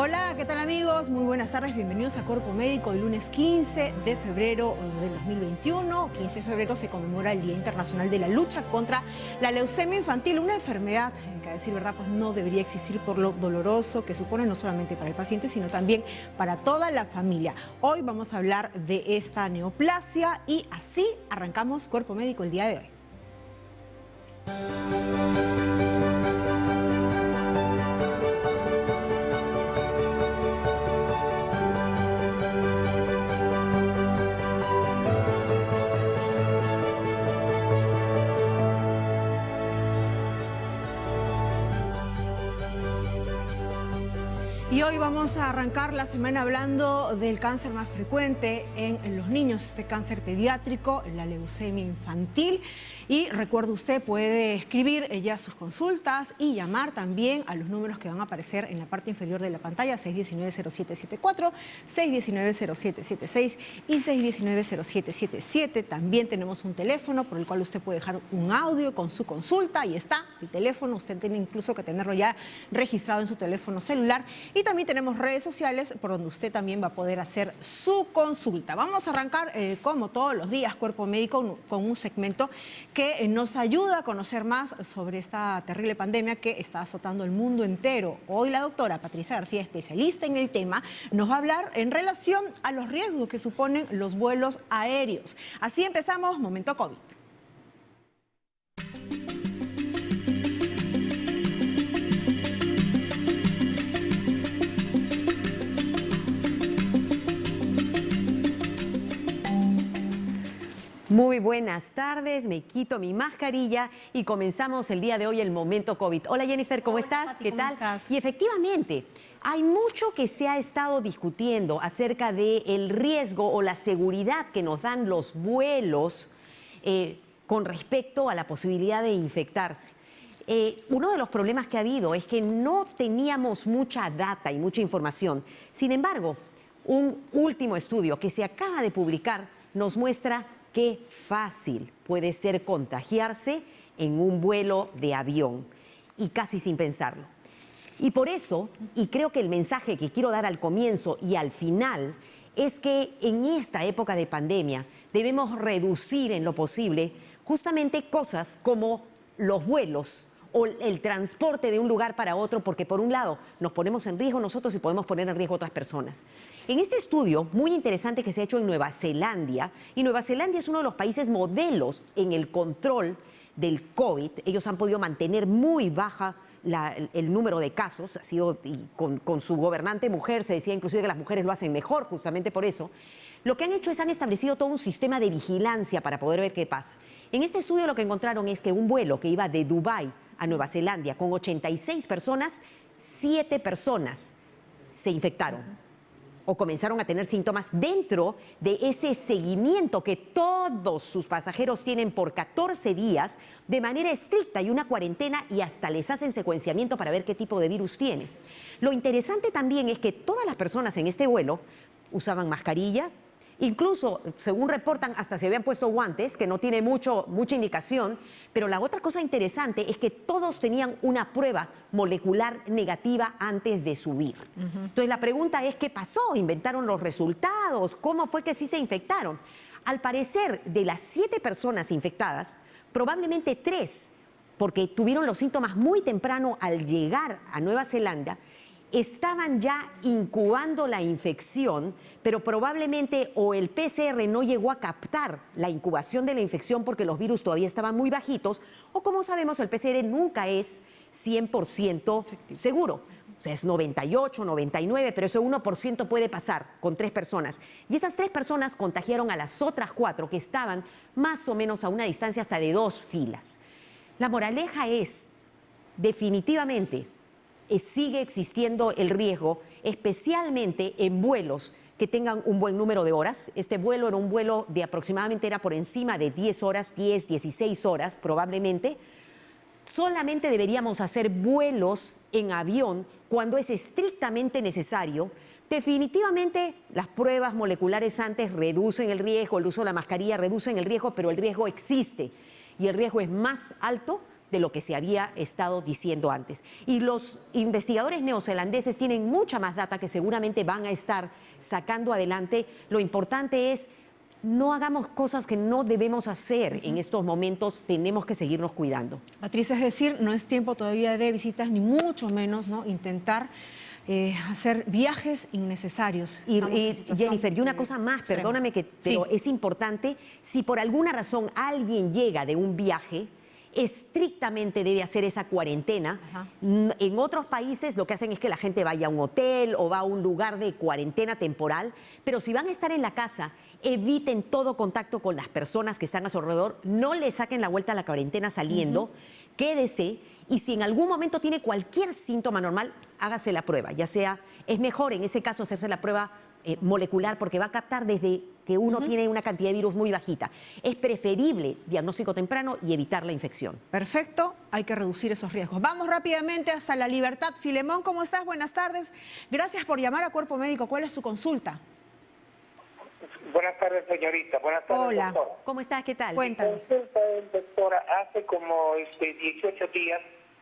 Hola, ¿qué tal amigos? Muy buenas tardes, bienvenidos a Cuerpo Médico. El lunes 15 de febrero del 2021, 15 de febrero se conmemora el Día Internacional de la Lucha contra la Leucemia Infantil, una enfermedad que a decir verdad pues no debería existir por lo doloroso que supone no solamente para el paciente, sino también para toda la familia. Hoy vamos a hablar de esta neoplasia y así arrancamos Cuerpo Médico el día de hoy. Y hoy vamos a arrancar la semana hablando del cáncer más frecuente en los niños, este cáncer pediátrico, la leucemia infantil. Y recuerde, usted puede escribir ya sus consultas y llamar también a los números que van a aparecer en la parte inferior de la pantalla, 619-0774, 619-0776 y 619-0777. También tenemos un teléfono por el cual usted puede dejar un audio con su consulta. Ahí está el teléfono, usted tiene incluso que tenerlo ya registrado en su teléfono celular. Y también tenemos redes sociales por donde usted también va a poder hacer su consulta. Vamos a arrancar, como todos los días, Cuerpo Médico, con un segmento que nos ayuda a conocer más sobre esta terrible pandemia que está azotando el mundo entero. Hoy la doctora Patricia García, especialista en el tema, nos va a hablar en relación a los riesgos que suponen los vuelos aéreos. Así empezamos, Momento COVID. Muy buenas tardes, me quito mi mascarilla y comenzamos el día de hoy el Momento COVID. Hola Jennifer, ¿cómo estás? Pati, ¿Qué ¿cómo tal? estás? Y efectivamente, hay mucho que se ha estado discutiendo acerca del riesgo o la seguridad que nos dan los vuelos con respecto a la posibilidad de infectarse. Uno de los problemas que ha habido es que no teníamos mucha data y mucha información. Sin embargo, un último estudio que se acaba de publicar nos muestra qué fácil puede ser contagiarse en un vuelo de avión y casi sin pensarlo. Y por eso, y creo que el mensaje que quiero dar al comienzo y al final, es que en esta época de pandemia debemos reducir en lo posible justamente cosas como los vuelos o el transporte de un lugar para otro, porque por un lado nos ponemos en riesgo nosotros y podemos poner en riesgo a otras personas. En este estudio muy interesante que se ha hecho en Nueva Zelanda, y Nueva Zelanda es uno de los países modelos en el control del COVID, ellos han podido mantener muy baja el número de casos, ha sido, y con su gobernante mujer, se decía inclusive que las mujeres lo hacen mejor justamente por eso. Lo que han hecho es han establecido todo un sistema de vigilancia para poder ver qué pasa. En este estudio lo que encontraron es que un vuelo que iba de Dubái a Nueva Zelanda con 86 personas, 7 personas se infectaron o comenzaron a tener síntomas dentro de ese seguimiento que todos sus pasajeros tienen por 14 días de manera estricta y una cuarentena, y hasta les hacen secuenciamiento para ver qué tipo de virus tiene. Lo interesante también es que todas las personas en este vuelo usaban mascarilla. Incluso, según reportan, hasta se habían puesto guantes, que no tiene mucha indicación, pero la otra cosa interesante es que todos tenían una prueba molecular negativa antes de subir. Entonces la pregunta es, ¿qué pasó? ¿Inventaron los resultados? ¿Cómo fue que sí se infectaron? Al parecer, de las 7 personas infectadas, probablemente 3, porque tuvieron los síntomas muy temprano al llegar a Nueva Zelanda, estaban ya incubando la infección, pero probablemente o el PCR no llegó a captar la incubación de la infección porque los virus todavía estaban muy bajitos, o como sabemos el PCR nunca es 100% seguro. O sea, es 98, 99, pero ese 1% puede pasar con 3 personas. Y esas 3 personas contagiaron a las otras 4 que estaban más o menos a una distancia hasta de 2 filas. La moraleja es, definitivamente, sigue existiendo el riesgo, especialmente en vuelos que tengan un buen número de horas. Este vuelo era un vuelo de aproximadamente, era por encima de 10 horas, 10, 16 horas probablemente. Solamente deberíamos hacer vuelos en avión cuando es estrictamente necesario. Definitivamente las pruebas moleculares antes reducen el riesgo, el uso de la mascarilla reducen el riesgo, pero el riesgo existe y el riesgo es más alto de lo que se había estado diciendo antes. Y los investigadores neozelandeses tienen mucha más data que seguramente van a estar sacando adelante. Lo importante es no hagamos cosas que no debemos hacer en estos momentos, tenemos que seguirnos cuidando. Patricia, es decir, no es tiempo todavía de visitas, ni mucho menos, ¿no?, intentar hacer viajes innecesarios. Y Jennifer, y una cosa más, extrema. perdóname, pero Sí. es importante, si por alguna razón alguien llega de un viaje, estrictamente debe hacer esa cuarentena. Ajá. En otros países lo que hacen es que la gente vaya a un hotel o va a un lugar de cuarentena temporal, pero si van a estar en la casa, eviten todo contacto con las personas que están a su alrededor, no le saquen la vuelta a la cuarentena saliendo, quédese, y si en algún momento tiene cualquier síntoma normal, hágase la prueba, ya sea, es mejor en ese caso hacerse la prueba molecular porque va a captar desde que uno tiene una cantidad de virus muy bajita. Es preferible diagnóstico temprano y evitar la infección. Perfecto, hay que reducir esos riesgos. Vamos rápidamente hasta La Libertad. Filemón, ¿cómo estás? Buenas tardes. Gracias por llamar a Cuerpo Médico. ¿Cuál es tu consulta? Buenas tardes, señorita. Buenas tardes, Hola. doctora. ¿Cómo estás? ¿Qué tal? Mi Cuéntanos. consulta es, doctora, hace como 18 días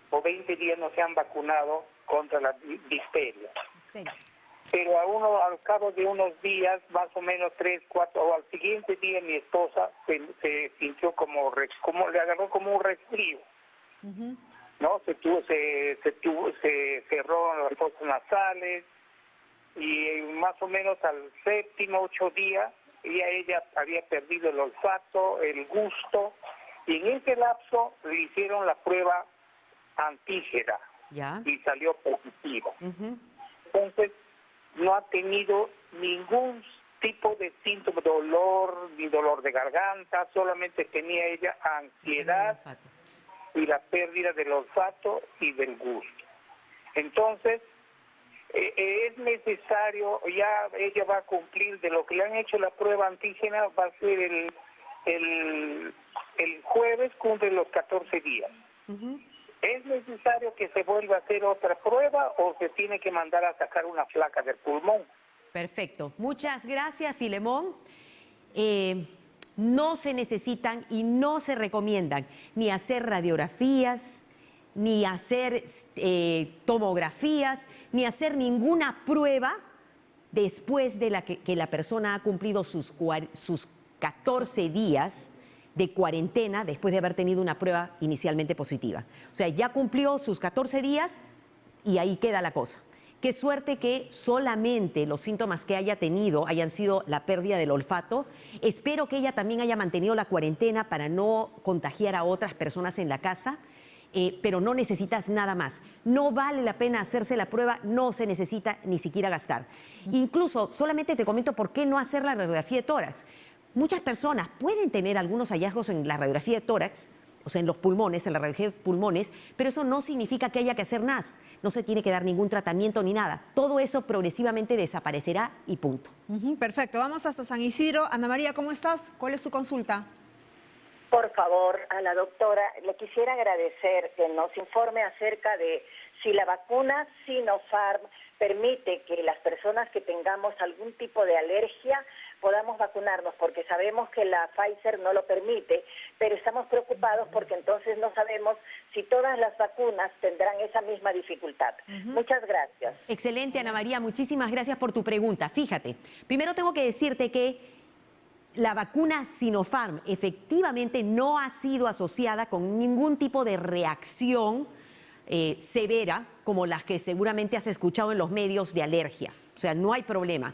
o 20 días no se han vacunado contra la difteria. Sí. Pero al cabo de unos días, más o menos 3, 4, o al siguiente día mi esposa se sintió como le agarró como un resfrío, ¿no? Se cerró las fosas nasales y más o menos al 7º, 8 días ya ella había perdido el olfato, el gusto, y en ese lapso le hicieron la prueba antígena ¿Ya? y salió positiva. Ujú. Entonces, no ha tenido ningún tipo de síntoma, dolor, ni dolor de garganta, solamente tenía ella ansiedad y la pérdida del olfato y del gusto. Entonces, es necesario, ya ella va a cumplir de lo que le han hecho la prueba antígena, va a ser el jueves, cumple los 14 días. ¿Es necesario que se vuelva a hacer otra prueba o se tiene que mandar a sacar una placa del pulmón? Perfecto. Muchas gracias, Filemón. No se necesitan y no se recomiendan ni hacer radiografías, ni hacer tomografías, ni hacer ninguna prueba después de que la persona ha cumplido sus 14 días de cuarentena después de haber tenido una prueba inicialmente positiva. O sea, ya cumplió sus 14 días y ahí queda la cosa. Qué suerte que solamente los síntomas que haya tenido hayan sido la pérdida del olfato. Espero que ella también haya mantenido la cuarentena para no contagiar a otras personas en la casa, pero no necesitas nada más. No vale la pena hacerse la prueba, no se necesita ni siquiera gastar. Incluso, solamente te comento por qué no hacer la radiografía de tórax. Muchas personas pueden tener algunos hallazgos en la radiografía de tórax, o sea, en los pulmones, en la radiografía de pulmones, pero eso no significa que haya que hacer nada. No se tiene que dar ningún tratamiento ni nada. Todo eso progresivamente desaparecerá y punto. Perfecto, vamos hasta San Isidro. Ana María, ¿cómo estás? ¿Cuál es tu consulta? Por favor, a la doctora, le quisiera agradecer que nos informe acerca de si la vacuna Sinopharm permite que las personas que tengamos algún tipo de alergia podamos vacunarnos, porque sabemos que la Pfizer no lo permite, pero estamos preocupados porque entonces no sabemos si todas las vacunas tendrán esa misma dificultad. Muchas gracias. Excelente, Ana María, muchísimas gracias por tu pregunta. Fíjate, primero tengo que decirte que la vacuna Sinopharm efectivamente no ha sido asociada con ningún tipo de reacción severa como las que seguramente has escuchado en los medios de alergia. O sea, no hay problema.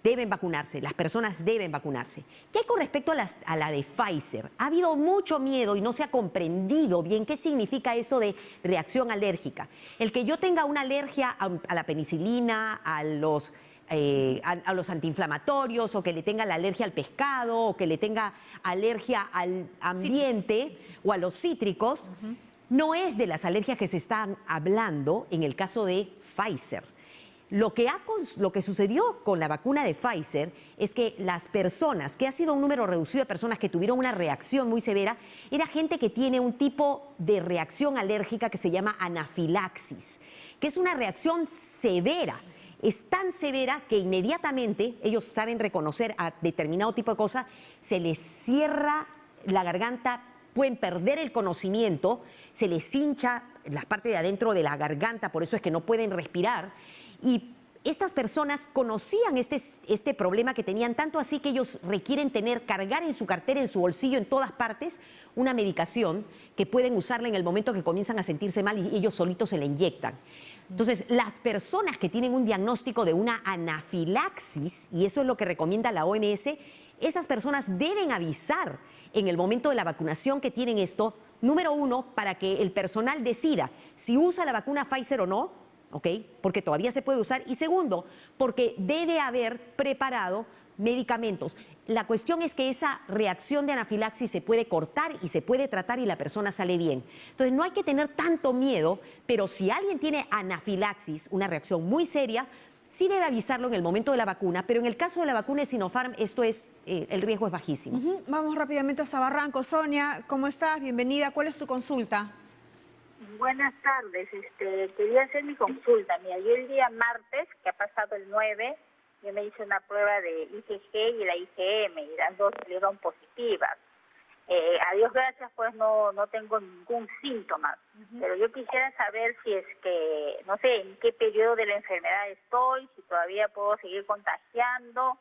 Deben vacunarse, las personas deben vacunarse. ¿Qué hay con respecto a la de Pfizer? Ha habido mucho miedo y no se ha comprendido bien qué significa eso de reacción alérgica. El que yo tenga una alergia a la penicilina, a los antiinflamatorios, o que le tenga la alergia al pescado, o que le tenga alergia al ambiente o a los cítricos, no es de las alergias que se están hablando en el caso de Pfizer. Lo que sucedió con la vacuna de Pfizer es que las personas, que ha sido un número reducido de personas que tuvieron una reacción muy severa, era gente que tiene un tipo de reacción alérgica que se llama anafilaxis, que es una reacción severa. Es tan severa que inmediatamente ellos saben reconocer a determinado tipo de cosa, se les cierra la garganta pueden perder el conocimiento, se les hincha la parte de adentro de la garganta, por eso es que no pueden respirar. Y estas personas conocían este problema que tenían, tanto así que ellos requieren cargar en su cartera, en su bolsillo, en todas partes, una medicación que pueden usarla en el momento que comienzan a sentirse mal y ellos solitos se la inyectan. Entonces, las personas que tienen un diagnóstico de una anafilaxis, y eso es lo que recomienda la OMS, esas personas deben avisar en el momento de la vacunación que tienen esto, número uno, para que el personal decida si usa la vacuna Pfizer o no, ¿ok? Porque todavía se puede usar. Y segundo, porque debe haber preparado medicamentos. La cuestión es que esa reacción de anafilaxis se puede cortar y se puede tratar y la persona sale bien. Entonces no hay que tener tanto miedo, pero si alguien tiene anafilaxis, una reacción muy seria, sí debe avisarlo en el momento de la vacuna, pero en el caso de la vacuna de Sinopharm, el riesgo es bajísimo. Vamos rápidamente hasta Barranco. Sonia, ¿cómo estás? Bienvenida. ¿Cuál es tu consulta? Buenas tardes, quería hacer mi consulta. Mira, yo el día martes, que ha pasado el 9, yo me hice una prueba de IgG y la IgM y las dos salieron positivas. A Dios gracias, pues no tengo ningún síntoma, pero yo quisiera saber si es que, no sé, en qué periodo de la enfermedad estoy, si todavía puedo seguir contagiando,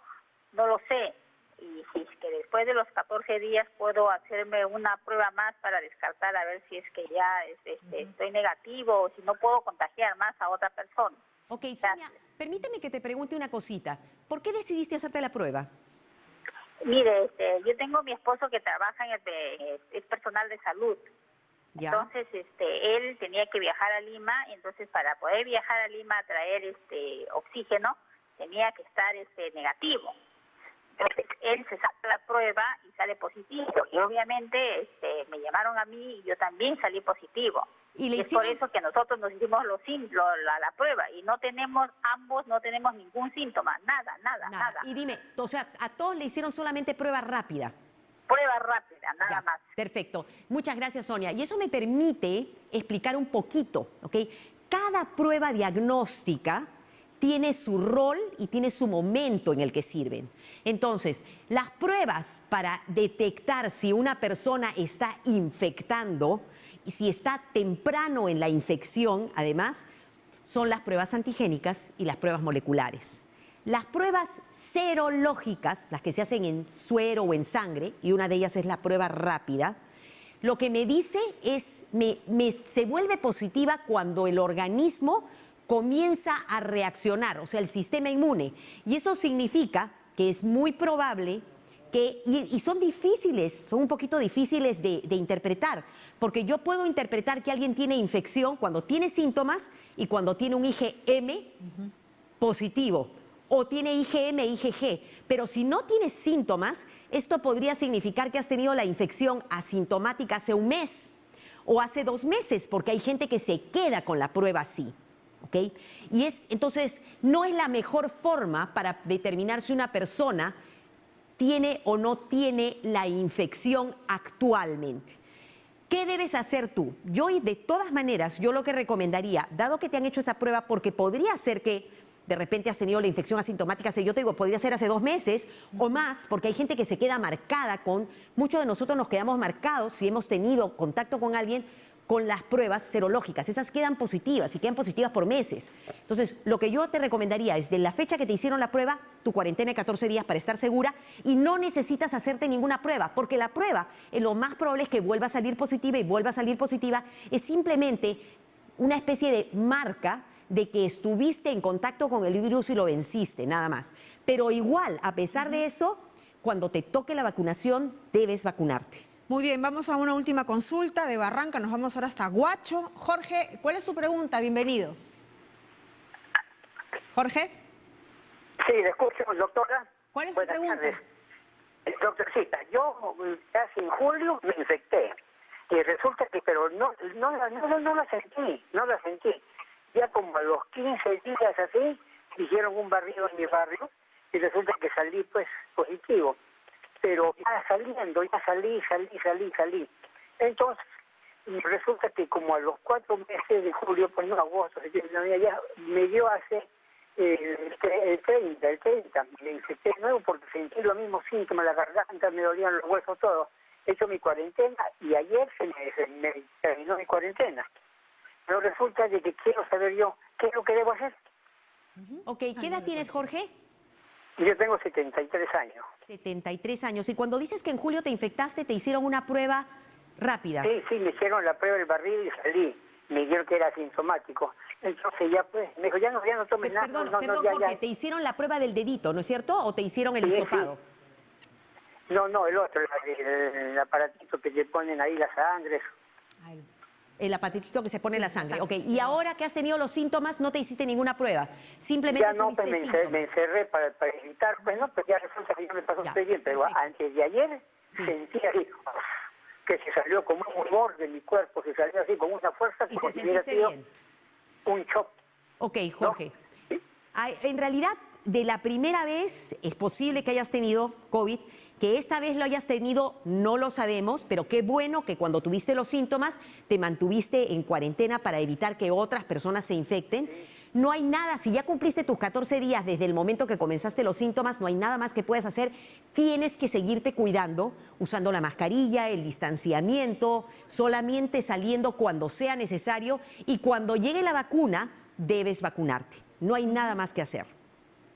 no lo sé. Y si es que después de los 14 días puedo hacerme una prueba más para descartar a ver si es que ya estoy negativo o si no puedo contagiar más a otra persona. Ok, Sonia, permíteme que te pregunte una cosita. ¿Por qué decidiste hacerte la prueba? Mire, yo tengo mi esposo que trabaja es personal de salud. ¿Ya? Entonces, él tenía que viajar a Lima, entonces para poder viajar a Lima a traer oxígeno tenía que estar negativo. Entonces, él se saca la prueba y sale positivo. Y obviamente me llamaron a mí y yo también salí positivo. Y es por eso que nosotros nos hicimos la prueba y ambos no tenemos ningún síntoma, nada. Y dime, o sea, a todos le hicieron solamente prueba rápida. Prueba rápida, nada más. Perfecto. Muchas gracias, Sonia. Y eso me permite explicar un poquito, ¿ok? Cada prueba diagnóstica tiene su rol y tiene su momento en el que sirven. Entonces, las pruebas para detectar si una persona está infectando y si está temprano en la infección, además, son las pruebas antigénicas y las pruebas moleculares. Las pruebas serológicas, las que se hacen en suero o en sangre, y una de ellas es la prueba rápida, lo que me dice es, se vuelve positiva cuando el organismo comienza a reaccionar, o sea, el sistema inmune. Y eso significa que es muy probable que, y son difíciles, son un poquito difíciles de interpretar, porque yo puedo interpretar que alguien tiene infección cuando tiene síntomas y cuando tiene un IgM positivo, o tiene IgM, IgG, pero si no tienes síntomas, esto podría significar que has tenido la infección asintomática hace un mes o hace 2 meses, porque hay gente que se queda con la prueba así. ¿Okay? Y entonces no es la mejor forma para determinar si una persona tiene o no tiene la infección actualmente. ¿Qué debes hacer tú? Yo, de todas maneras, yo lo que recomendaría, dado que te han hecho esta prueba, porque podría ser que de repente has tenido la infección asintomática, yo te digo, podría ser hace 2 meses o más, porque hay gente que se queda marcada muchos de nosotros nos quedamos marcados si hemos tenido contacto con alguien con las pruebas serológicas. Esas quedan positivas y quedan positivas por meses. Entonces, lo que yo te recomendaría es, de la fecha que te hicieron la prueba, tu cuarentena de 14 días para estar segura, y no necesitas hacerte ninguna prueba, porque la prueba, lo más probable es que vuelva a salir positiva y vuelva a salir positiva, es simplemente una especie de marca de que estuviste en contacto con el virus y lo venciste, nada más. Pero igual, a pesar de eso, cuando te toque la vacunación, debes vacunarte. Muy bien, vamos a una última consulta de Barranca, nos vamos ahora hasta Huacho. Jorge, ¿cuál es tu pregunta? Bienvenido. Jorge. Sí, le escucho, doctora. ¿Cuál es tu pregunta? Tardes. Doctorcita, yo casi en julio me infecté y resulta que, pero no la sentí. Ya como a los 15 días así, hicieron un barrido en mi barrio y resulta que salí pues positivo. Pero ya saliendo, ya salí. Entonces, resulta que como a los 4 meses de julio, pues no, agosto, ya me dio hace el 30, me infecté de nuevo porque sentí los mismos síntomas, la garganta, me dolían los huesos, todo. he hecho mi cuarentena y ayer se me terminó mi cuarentena. Pero resulta de que quiero saber yo qué es lo que debo hacer. Ok, ¿qué edad tienes, Jorge? Yo tengo 73 años. 73 años. Y cuando dices que en julio te infectaste, te hicieron una prueba rápida. Sí, me hicieron la prueba del barrido y salí. Me dijeron que era asintomático. Entonces ya pues, me dijo, ya no tomes nada. Perdón, No, Jorge, te hicieron la prueba del dedito, ¿no es cierto? ¿O te hicieron el hisopado? Sí. No, el otro, el aparatito que te ponen ahí la sangre. El aparatito que se pone en la sangre. Ok, y ahora que has tenido los síntomas, no te hiciste ninguna prueba. Simplemente ya no, pues me encerré para evitar, pues no, pues ya resulta que ya me pasó muy bien, pero antes de ayer sentí así, que se salió como un humor de mi cuerpo, se salió así con una fuerza. ¿Y te sentiste bien? Un shock. Ok, Jorge. ¿No? En realidad, de la primera vez es posible que hayas tenido COVID. Que esta vez lo hayas tenido, no lo sabemos, pero qué bueno que cuando tuviste los síntomas te mantuviste en cuarentena para evitar que otras personas se infecten. No hay nada, si ya cumpliste tus 14 días desde el momento que comenzaste los síntomas, no hay nada más que puedas hacer. Tienes que seguirte cuidando, usando la mascarilla, el distanciamiento, solamente saliendo cuando sea necesario y cuando llegue la vacuna, debes vacunarte. No hay nada más que hacer.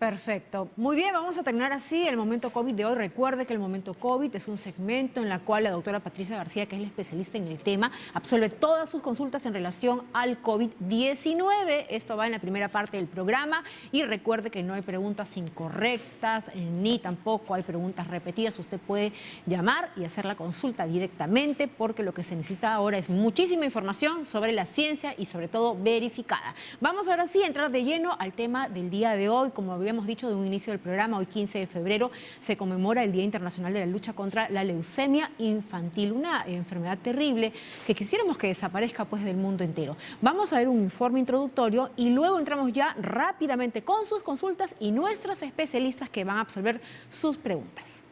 Perfecto. Muy bien, vamos a terminar así el Momento COVID de hoy. Recuerde que el Momento COVID es un segmento en el cual la doctora Patricia García, que es la especialista en el tema, absuelve todas sus consultas en relación al COVID-19. Esto va en la primera parte del programa y recuerde que no hay preguntas incorrectas ni tampoco hay preguntas repetidas. Usted puede llamar y hacer la consulta directamente porque lo que se necesita ahora es muchísima información sobre la ciencia y sobre todo verificada. Vamos ahora sí a entrar de lleno al tema del día de hoy. Como habíamos dicho de un inicio del programa, hoy 15 de febrero se conmemora el Día Internacional de la Lucha contra la Leucemia Infantil, una enfermedad terrible que quisiéramos que desaparezca pues del mundo entero. Vamos a ver un informe introductorio y luego entramos ya rápidamente con sus consultas y nuestros especialistas que van a absolver sus preguntas.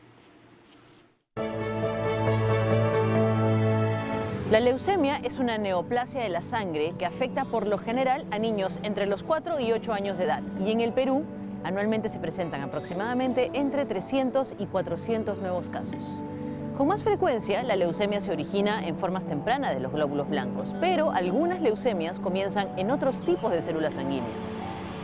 La leucemia es una neoplasia de la sangre que afecta por lo general a niños entre los 4 y 8 años de edad y en el Perú anualmente se presentan aproximadamente entre 300 y 400 nuevos casos. Con más frecuencia, la leucemia se origina en formas tempranas de los glóbulos blancos, pero algunas leucemias comienzan en otros tipos de células sanguíneas.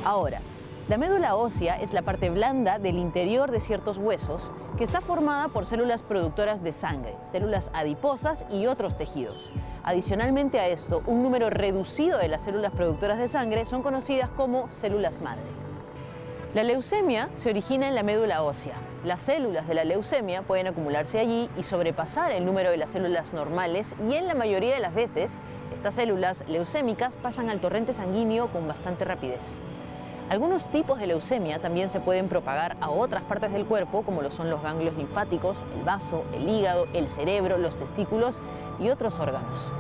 Ahora, la médula ósea es la parte blanda del interior de ciertos huesos que está formada por células productoras de sangre, células adiposas y otros tejidos. Adicionalmente a esto, un número reducido de las células productoras de sangre son conocidas como células madre. La leucemia se origina en la médula ósea. Las células de la leucemia pueden acumularse allí y sobrepasar el número de las células normales y en la mayoría de las veces estas células leucémicas pasan al torrente sanguíneo con bastante rapidez. Algunos tipos de leucemia también se pueden propagar a otras partes del cuerpo como lo son los ganglios linfáticos, el vaso, el hígado, el cerebro, los testículos y otros órganos.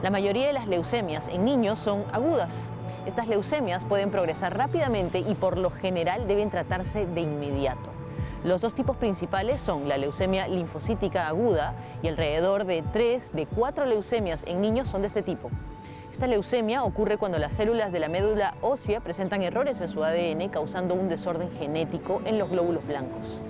La mayoría de las leucemias en niños son agudas. Estas leucemias pueden progresar rápidamente y por lo general deben tratarse de inmediato. Los dos tipos principales son la leucemia linfocítica aguda y alrededor de 3 de 4 leucemias en niños son de este tipo. Esta leucemia ocurre cuando las células de la médula ósea presentan errores en su ADN causando un desorden genético en los glóbulos blancos.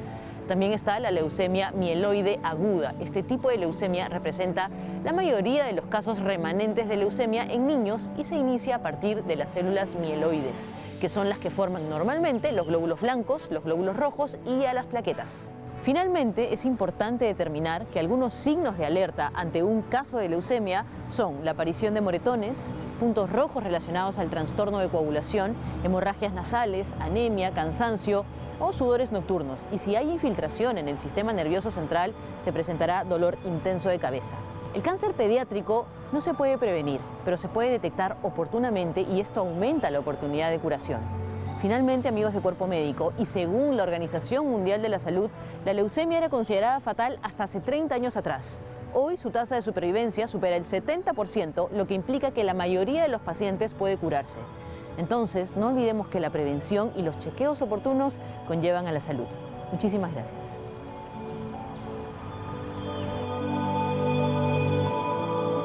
También está la leucemia mieloide aguda. Este tipo de leucemia representa la mayoría de los casos remanentes de leucemia en niños y se inicia a partir de las células mieloides, que son las que forman normalmente los glóbulos blancos, los glóbulos rojos y a las plaquetas. Finalmente, es importante determinar que algunos signos de alerta ante un caso de leucemia son la aparición de moretones, puntos rojos relacionados al trastorno de coagulación, hemorragias nasales, anemia, cansancio o sudores nocturnos. Y si hay infiltración en el sistema nervioso central, se presentará dolor intenso de cabeza. El cáncer pediátrico no se puede prevenir, pero se puede detectar oportunamente y esto aumenta la oportunidad de curación. Finalmente, amigos de Cuerpo Médico, y según la Organización Mundial de la Salud, la leucemia era considerada fatal hasta hace 30 años atrás. Hoy su tasa de supervivencia supera el 70%, lo que implica que la mayoría de los pacientes puede curarse. Entonces, no olvidemos que la prevención y los chequeos oportunos conllevan a la salud. Muchísimas gracias.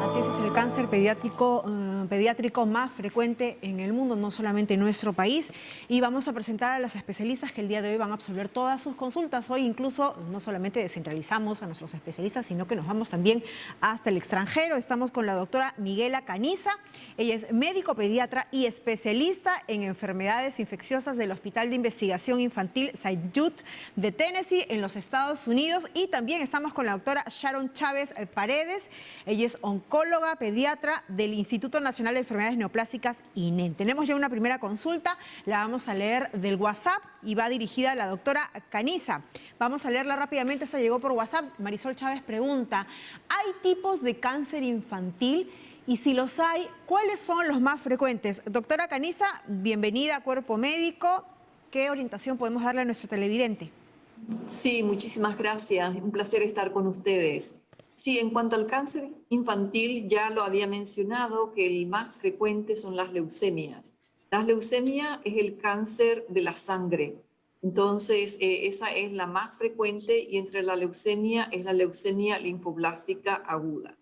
Así es el el cáncer pediátrico más frecuente en el mundo, no solamente en nuestro país. Y vamos a presentar a las especialistas que el día de hoy van a absolver todas sus consultas. Hoy incluso no solamente descentralizamos a nuestros especialistas, sino que nos vamos también hasta el extranjero. Estamos con la doctora Miguela Caniza. Ella es médico pediatra y especialista en enfermedades infecciosas del Hospital de Investigación Infantil St. Jude de Tennessee en los Estados Unidos. Y también estamos con la doctora Sharon Chávez Paredes. Ella es oncóloga pediatra del Instituto Nacional de Enfermedades Neoplásicas, INEN. Tenemos ya una primera consulta, la vamos a leer del WhatsApp y va dirigida a la doctora Caniza. Vamos a leerla rápidamente, esta llegó por WhatsApp. Marisol Chávez pregunta, ¿hay tipos de cáncer infantil? Y si los hay, ¿cuáles son los más frecuentes? Doctora Caniza, bienvenida a Cuerpo Médico. ¿Qué orientación podemos darle a nuestro televidente? Sí, muchísimas gracias. Un placer estar con ustedes. Sí, en cuanto al cáncer infantil, ya lo había mencionado, que el más frecuente son las leucemias. La leucemia es el cáncer de la sangre. Entonces, esa es la más frecuente y entre la leucemia es la leucemia linfoblástica aguda.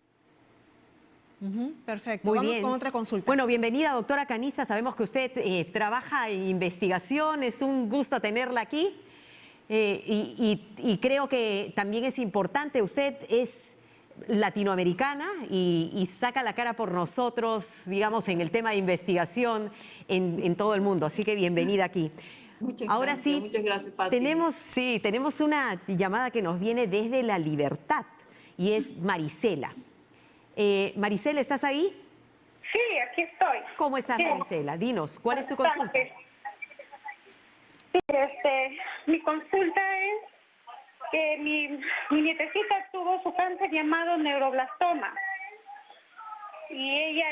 Perfecto. Muy Vamos bien. con otra consulta. Bueno, bienvenida, doctora Caniza. Sabemos que usted trabaja en investigación. Es un gusto tenerla aquí. Y creo que también es importante. Usted es latinoamericana y saca la cara por nosotros, digamos, en el tema de investigación en todo el mundo. Así que bienvenida aquí. Ahora Gracias, sí, muchas gracias, Pati. tenemos una llamada que nos viene desde La Libertad y es Marisela. Marisela, ¿estás ahí? Sí, aquí estoy. ¿Cómo estás, Sí. Marisela? Dinos, ¿cuál es tu consulta? Sí, mi consulta es que mi nietecita tuvo su cáncer llamado neuroblastoma y ella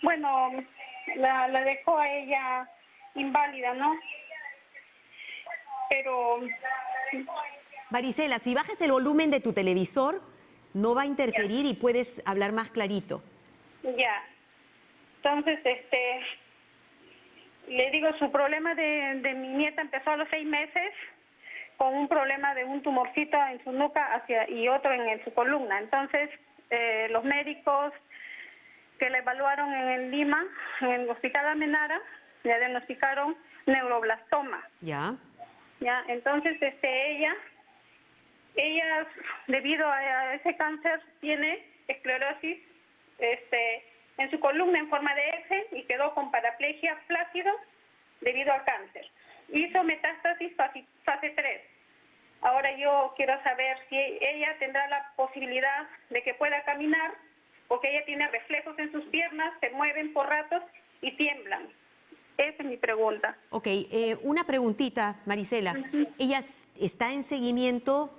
bueno, la dejó a ella inválida, ¿no? Pero Marisela, si bajas el volumen de tu televisor, no va a interferir y puedes hablar más clarito. ya. Entonces, le digo, su problema de mi nieta empezó a los 6 meses con un problema de un tumorcito en su nuca y otro en su columna. Entonces, los médicos que la evaluaron en Lima, en el Hospital Almenara, le diagnosticaron neuroblastoma. Ya. Ya, entonces, ella, debido a ese cáncer, tiene esclerosis, en su columna en forma de X y quedó con paraplegia flácido debido al cáncer. Hizo metástasis fase 3. Ahora yo quiero saber si ella tendrá la posibilidad de que pueda caminar, porque ella tiene reflejos en sus piernas, se mueven por ratos y tiemblan. Esa es mi pregunta. Ok, una preguntita, Marisela. ¿Ella está en seguimiento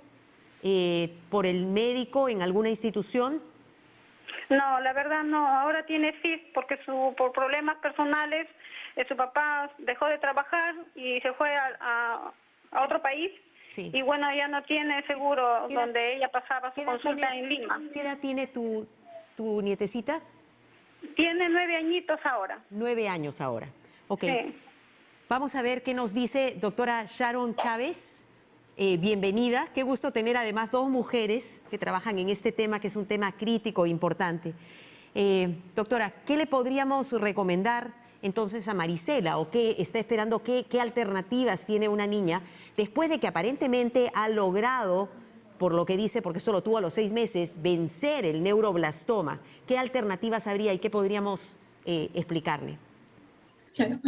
por el médico en alguna institución? No, la verdad no. Ahora tiene FIS porque por problemas personales su papá dejó de trabajar y se fue a otro país. Sí. Y bueno, ya no tiene seguro donde ella pasaba su consulta en Lima. ¿Qué edad tiene tu nietecita? Tiene 9 añitos ahora. 9 años ahora. Ok. Sí. Vamos a ver qué nos dice doctora Sharon Chávez. Bienvenida. Qué gusto tener además 2 mujeres que trabajan en este tema, que es un tema crítico e importante. Doctora, ¿qué le podríamos recomendar entonces a Marisela o qué está esperando, qué alternativas tiene una niña después de que aparentemente ha logrado, por lo que dice, porque esto lo tuvo a los 6 meses, vencer el neuroblastoma? ¿Qué alternativas habría y qué podríamos explicarle? Claro,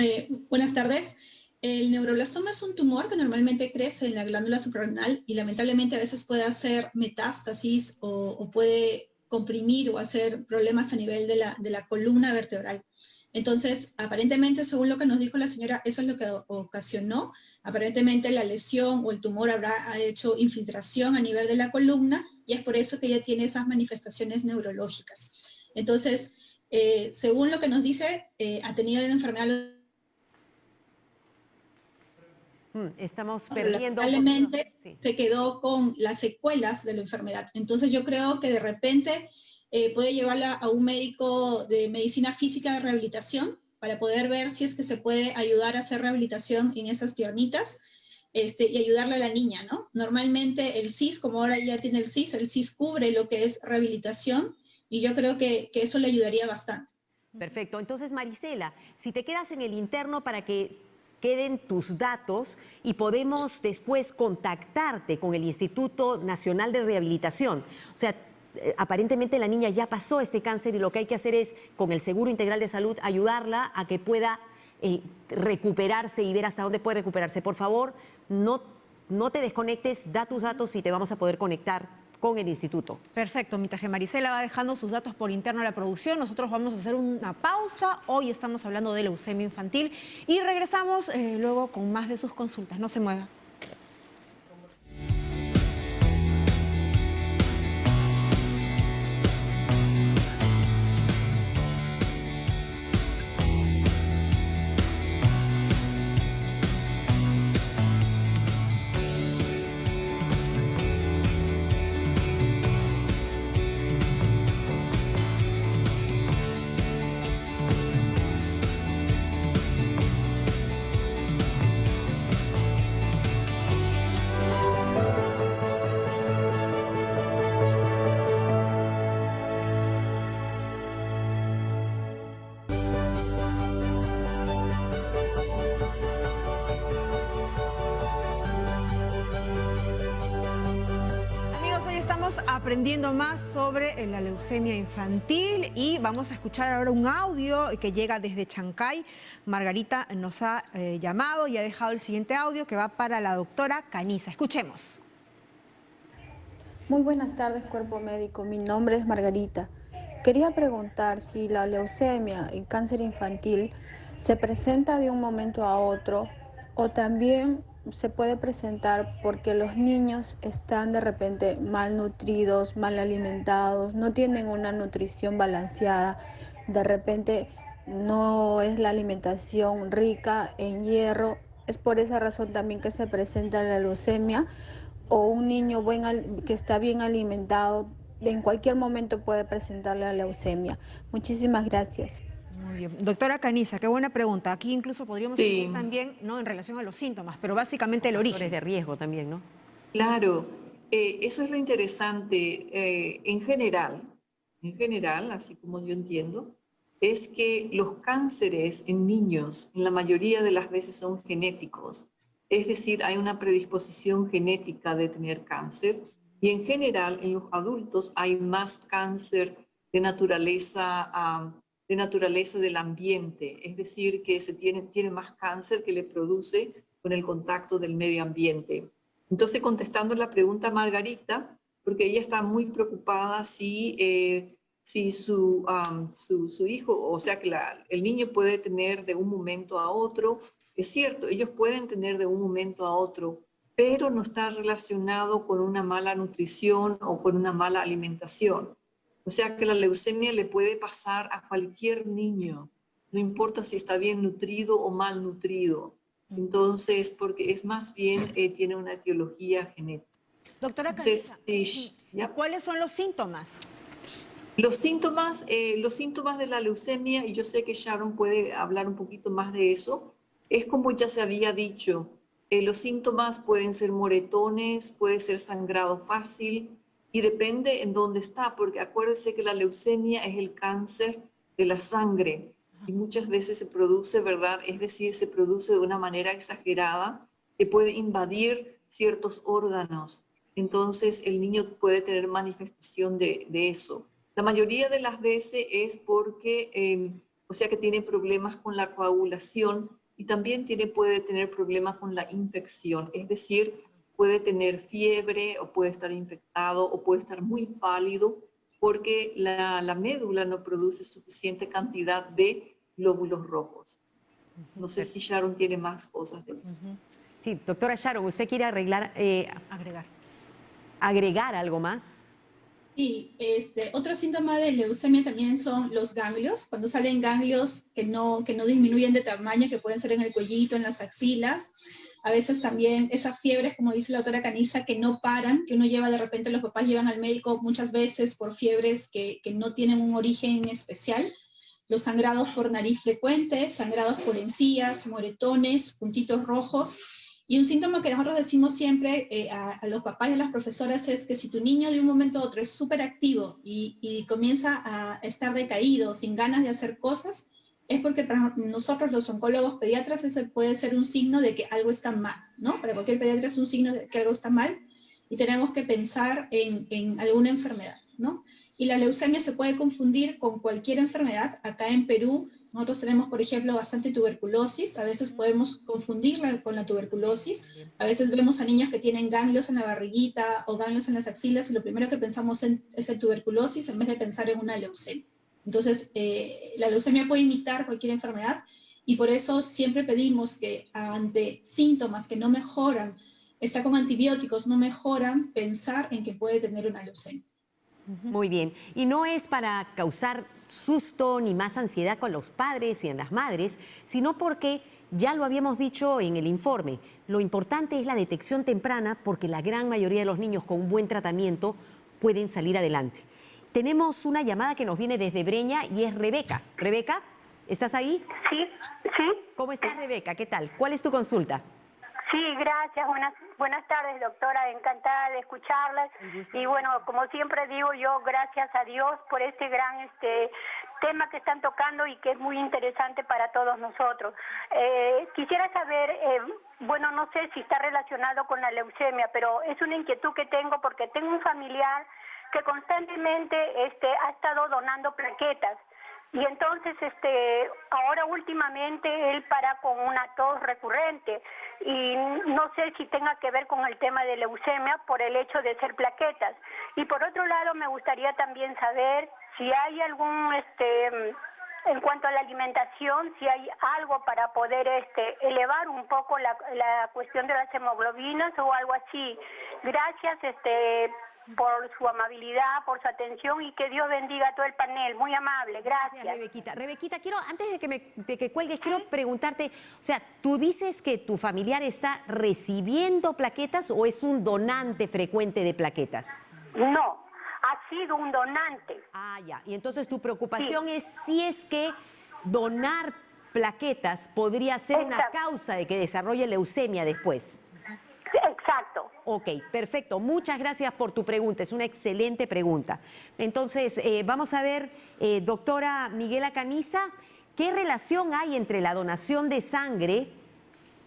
buenas tardes. El neuroblastoma es un tumor que normalmente crece en la glándula suprarrenal y lamentablemente a veces puede hacer metástasis o puede comprimir o hacer problemas a nivel de la columna vertebral. Entonces, aparentemente, según lo que nos dijo la señora, eso es lo que ocasionó. Aparentemente la lesión o el tumor habrá hecho infiltración a nivel de la columna y es por eso que ella tiene esas manifestaciones neurológicas. Entonces, según lo que nos dice, ha tenido la enfermedad. Estamos perdiendo. Lamentablemente se quedó con las secuelas de la enfermedad. Entonces yo creo que de repente puede llevarla a un médico de medicina física de rehabilitación para poder ver si es que se puede ayudar a hacer rehabilitación en esas piernitas. y ayudarle a la niña, ¿no? Normalmente el CIS, como ahora ya tiene el CIS cubre lo que es rehabilitación y yo creo que eso le ayudaría bastante. Perfecto. Entonces, Marisela, si te quedas en el interno para que queden tus datos y podemos después contactarte con el Instituto Nacional de Rehabilitación. O sea, aparentemente la niña ya pasó este cáncer y lo que hay que hacer es, con el Seguro Integral de Salud, ayudarla a que pueda recuperarse y ver hasta dónde puede recuperarse. Por favor, no te desconectes, da tus datos y te vamos a poder conectar con el instituto. Perfecto, mientras que Marisela va dejando sus datos por interno a la producción, nosotros vamos a hacer una pausa. Hoy estamos hablando de leucemia infantil y regresamos luego con más de sus consultas. No se mueva. Aprendiendo más sobre la leucemia infantil y vamos a escuchar ahora un audio que llega desde Chancay. Margarita nos ha llamado y ha dejado el siguiente audio que va para la doctora Caniza. Escuchemos. Muy buenas tardes, cuerpo médico. Mi nombre es Margarita. Quería preguntar si la leucemia, el cáncer infantil, se presenta de un momento a otro o también se puede presentar porque los niños están de repente malnutridos, mal alimentados, no tienen una nutrición balanceada, de repente no es la alimentación rica en hierro. Es por esa razón también que se presenta la leucemia, o un niño que está bien alimentado en cualquier momento puede presentar la leucemia. Muchísimas gracias. Muy bien. Doctora Caniza, qué buena pregunta. Aquí incluso podríamos decir también, ¿no?, en relación a los síntomas, pero básicamente el origen. Factores de riesgo también, ¿no? Claro, eso es lo interesante. En general, así como yo entiendo, es que los cánceres en niños, en la mayoría de las veces son genéticos. Es decir, hay una predisposición genética de tener cáncer y en general en los adultos hay más cáncer de naturaleza del ambiente, es decir, que tiene más cáncer que le produce con el contacto del medio ambiente. Entonces, contestando la pregunta a Margarita, porque ella está muy preocupada si su hijo, o sea, que el niño puede tener de un momento a otro. Es cierto, ellos pueden tener de un momento a otro, pero no está relacionado con una mala nutrición o con una mala alimentación. O sea que la leucemia le puede pasar a cualquier niño, no importa si está bien nutrido o mal nutrido. Entonces, porque es más bien, tiene una etiología genética. Doctora Caniza, ¿cuáles son los síntomas? Los síntomas de la leucemia, y yo sé que Sharon puede hablar un poquito más de eso, es como ya se había dicho, los síntomas pueden ser moretones, puede ser sangrado fácil, y depende en dónde está, porque acuérdense que la leucemia es el cáncer de la sangre y muchas veces se produce, ¿verdad? Es decir, se produce de una manera exagerada que puede invadir ciertos órganos. Entonces, el niño puede tener manifestación de eso. La mayoría de las veces es porque, o sea, que tiene problemas con la coagulación y también puede tener problemas con la infección, es decir, puede tener fiebre o puede estar infectado o puede estar muy pálido porque la médula no produce suficiente cantidad de glóbulos rojos. No sé si Sharon tiene más cosas de eso. Sí, doctora Sharon, ¿usted quiere agregar algo más? Sí, otro síntoma de leucemia también son los ganglios, cuando salen ganglios que no disminuyen de tamaño, que pueden ser en el cuellito, en las axilas. A veces también esas fiebres, como dice la doctora Caniza, que no paran, que uno lleva de repente, los papás llevan al médico muchas veces por fiebres que no tienen un origen especial. Los sangrados por nariz frecuentes, sangrados por encías, moretones, puntitos rojos. Y un síntoma que nosotros decimos siempre a los papás y a las profesoras es que si tu niño de un momento a otro es súper activo y comienza a estar decaído, sin ganas de hacer cosas, es porque para nosotros los oncólogos pediatras ese puede ser un signo de que algo está mal, ¿no? Para cualquier pediatra es un signo de que algo está mal y tenemos que pensar en alguna enfermedad, ¿no? Y la leucemia se puede confundir con cualquier enfermedad. Acá en Perú nosotros tenemos, por ejemplo, bastante tuberculosis. A veces podemos confundirla con la tuberculosis. A veces vemos a niños que tienen ganglios en la barriguita o ganglios en las axilas y lo primero que pensamos es el tuberculosis en vez de pensar en una leucemia. Entonces, la leucemia puede imitar cualquier enfermedad y por eso siempre pedimos que ante síntomas que no mejoran, está con antibióticos, no mejoran, pensar en que puede tener una leucemia. Muy bien. Y no es para causar susto ni más ansiedad con los padres y en las madres, sino porque, ya lo habíamos dicho en el informe, lo importante es la detección temprana porque la gran mayoría de los niños con un buen tratamiento pueden salir adelante. Tenemos una llamada que nos viene desde Breña y es Rebeca. Rebeca, ¿estás ahí? Sí, sí. ¿Cómo estás, Rebeca? ¿Qué tal? ¿Cuál es tu consulta? Sí, gracias. Buenas tardes, doctora. Encantada de escucharla. Y bueno, como siempre digo yo, gracias a Dios por este gran tema que están tocando y que es muy interesante para todos nosotros. Quisiera saber, bueno, no sé si está relacionado con la leucemia, pero es una inquietud que tengo porque tengo un familiar que constantemente ha estado donando plaquetas. Y entonces, ahora últimamente él para con una tos recurrente y no sé si tenga que ver con el tema de leucemia por el hecho de ser plaquetas. Y por otro lado, me gustaría también saber si hay algún, en cuanto a la alimentación, si hay algo para poder elevar un poco la cuestión de las hemoglobinas o algo así. Gracias, por su amabilidad, por su atención y que Dios bendiga a todo el panel. Muy amable, gracias. Rebequita. Rebequita, quiero, antes de que cuelgues, quiero preguntarte, o sea, ¿tú dices que tu familiar está recibiendo plaquetas o es un donante frecuente de plaquetas? No, ha sido un donante. Ah, ya. Y entonces tu preocupación es si es que donar plaquetas podría ser una causa de que desarrolle leucemia después. Exacto. Ok, perfecto. Muchas gracias por tu pregunta. Es una excelente pregunta. Entonces, vamos a ver, doctora Miguela Caniza, ¿qué relación hay entre la donación de sangre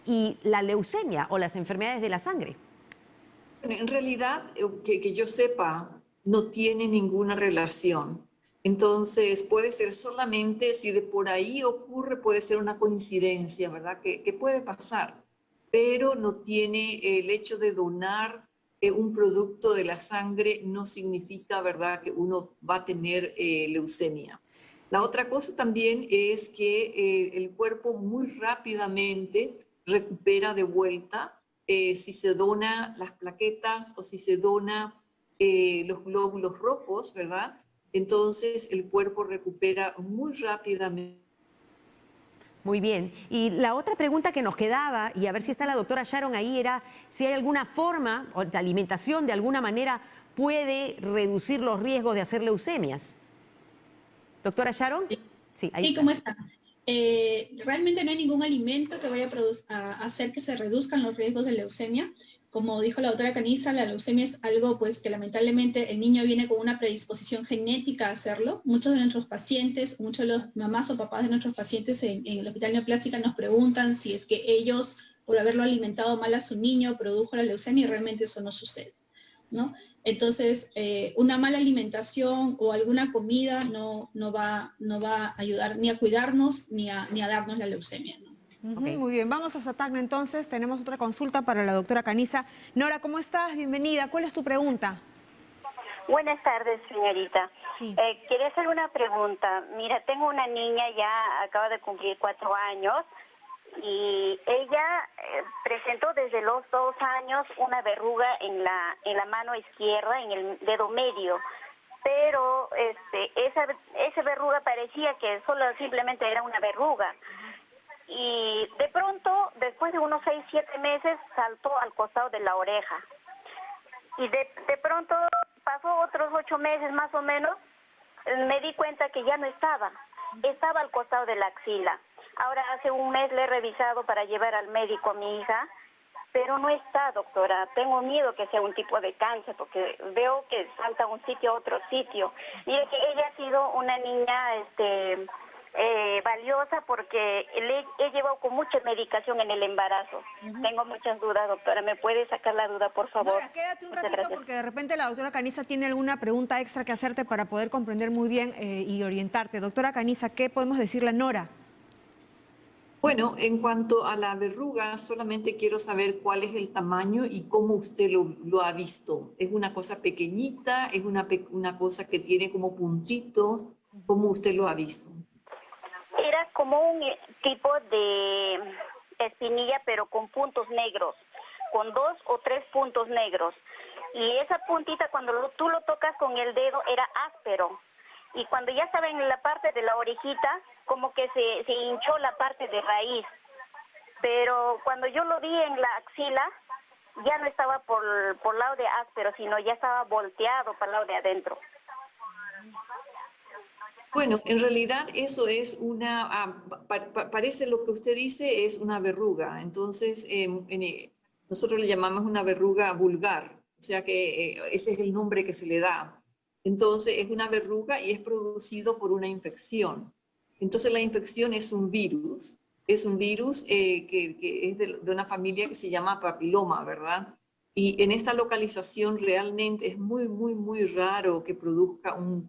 y la leucemia o las enfermedades de la sangre? En realidad, que yo sepa, no tiene ninguna relación. Entonces, puede ser solamente, si de por ahí ocurre, puede ser una coincidencia, ¿verdad? Que puede pasar. Pero no tiene el hecho de donar un producto de la sangre, no significa, ¿verdad?, que uno va a tener leucemia. La otra cosa también es que el cuerpo muy rápidamente recupera de vuelta si se dona las plaquetas o si se dona los glóbulos rojos, ¿verdad? Entonces el cuerpo recupera muy rápidamente. Muy bien. Y la otra pregunta que nos quedaba, y a ver si está la doctora Sharon ahí, era si hay alguna forma, o la alimentación de alguna manera puede reducir los riesgos de hacer leucemias. Doctora Sharon. Sí, ahí está. ¿Cómo está? Realmente no hay ningún alimento que vaya a hacer que se reduzcan los riesgos de leucemia. Como dijo la doctora Caniza, la leucemia es algo pues que lamentablemente el niño viene con una predisposición genética a hacerlo. Muchos de nuestros pacientes, muchos de los mamás o papás de nuestros pacientes en el Hospital Neoplástica nos preguntan si es que ellos, por haberlo alimentado mal a su niño, produjo la leucemia y realmente eso no sucede, ¿no? Entonces, una mala alimentación o alguna comida no va a ayudar ni a cuidarnos ni a darnos la leucemia, ¿no? Okay. Muy bien, vamos a Satagna entonces. Tenemos otra consulta para la doctora Caniza. Nora, ¿cómo estás? Bienvenida. ¿Cuál es tu pregunta? Buenas tardes, señorita. Sí. Quería hacer una pregunta. Mira, tengo una niña, ya acaba de cumplir 4 años, y ella presentó desde los 2 años una verruga en la mano izquierda, en el dedo medio. Pero esa verruga parecía que solo simplemente era una verruga. Y de pronto, después de unos 6, 7 meses, saltó al costado de la oreja. Y de pronto pasó otros 8 meses más o menos, me di cuenta que ya no estaba al costado de la axila. Ahora hace un mes le he revisado para llevar al médico a mi hija pero no está, doctora. Tengo miedo que sea un tipo de cáncer, porque veo que salta un sitio a otro sitio. Mire que ella ha sido una niña valiosa porque he llevado con mucha medicación en el embarazo. Tengo muchas dudas, doctora. ¿Me puede sacar la duda, por favor? Nora, quédate un ratito porque de repente la doctora Caniza tiene alguna pregunta extra que hacerte para poder comprender muy bien y orientarte. Doctora Caniza, ¿qué podemos decirle a Nora? Bueno, en cuanto a la verruga, solamente quiero saber cuál es el tamaño y cómo usted lo ha visto. ¿Es una cosa pequeñita? ¿Es una cosa que tiene como puntitos? ¿Cómo usted lo ha visto? Era como un tipo de espinilla, pero con puntos negros, con 2 o 3 puntos negros. Y esa puntita, cuando tú lo tocas con el dedo, era áspero. Y cuando ya estaba en la parte de la orejita, como que se hinchó la parte de raíz. Pero cuando yo lo vi en la axila, ya no estaba por lado de áspero, sino ya estaba volteado para el lado de adentro. Bueno, en realidad eso es parece lo que usted dice es una verruga. Entonces, nosotros le llamamos una verruga vulgar, o sea que ese es el nombre que se le da. Entonces, es una verruga y es producido por una infección. Entonces, la infección es un virus que es de una familia que se llama papiloma, ¿verdad? Y en esta localización realmente es muy, muy, muy raro que produzca un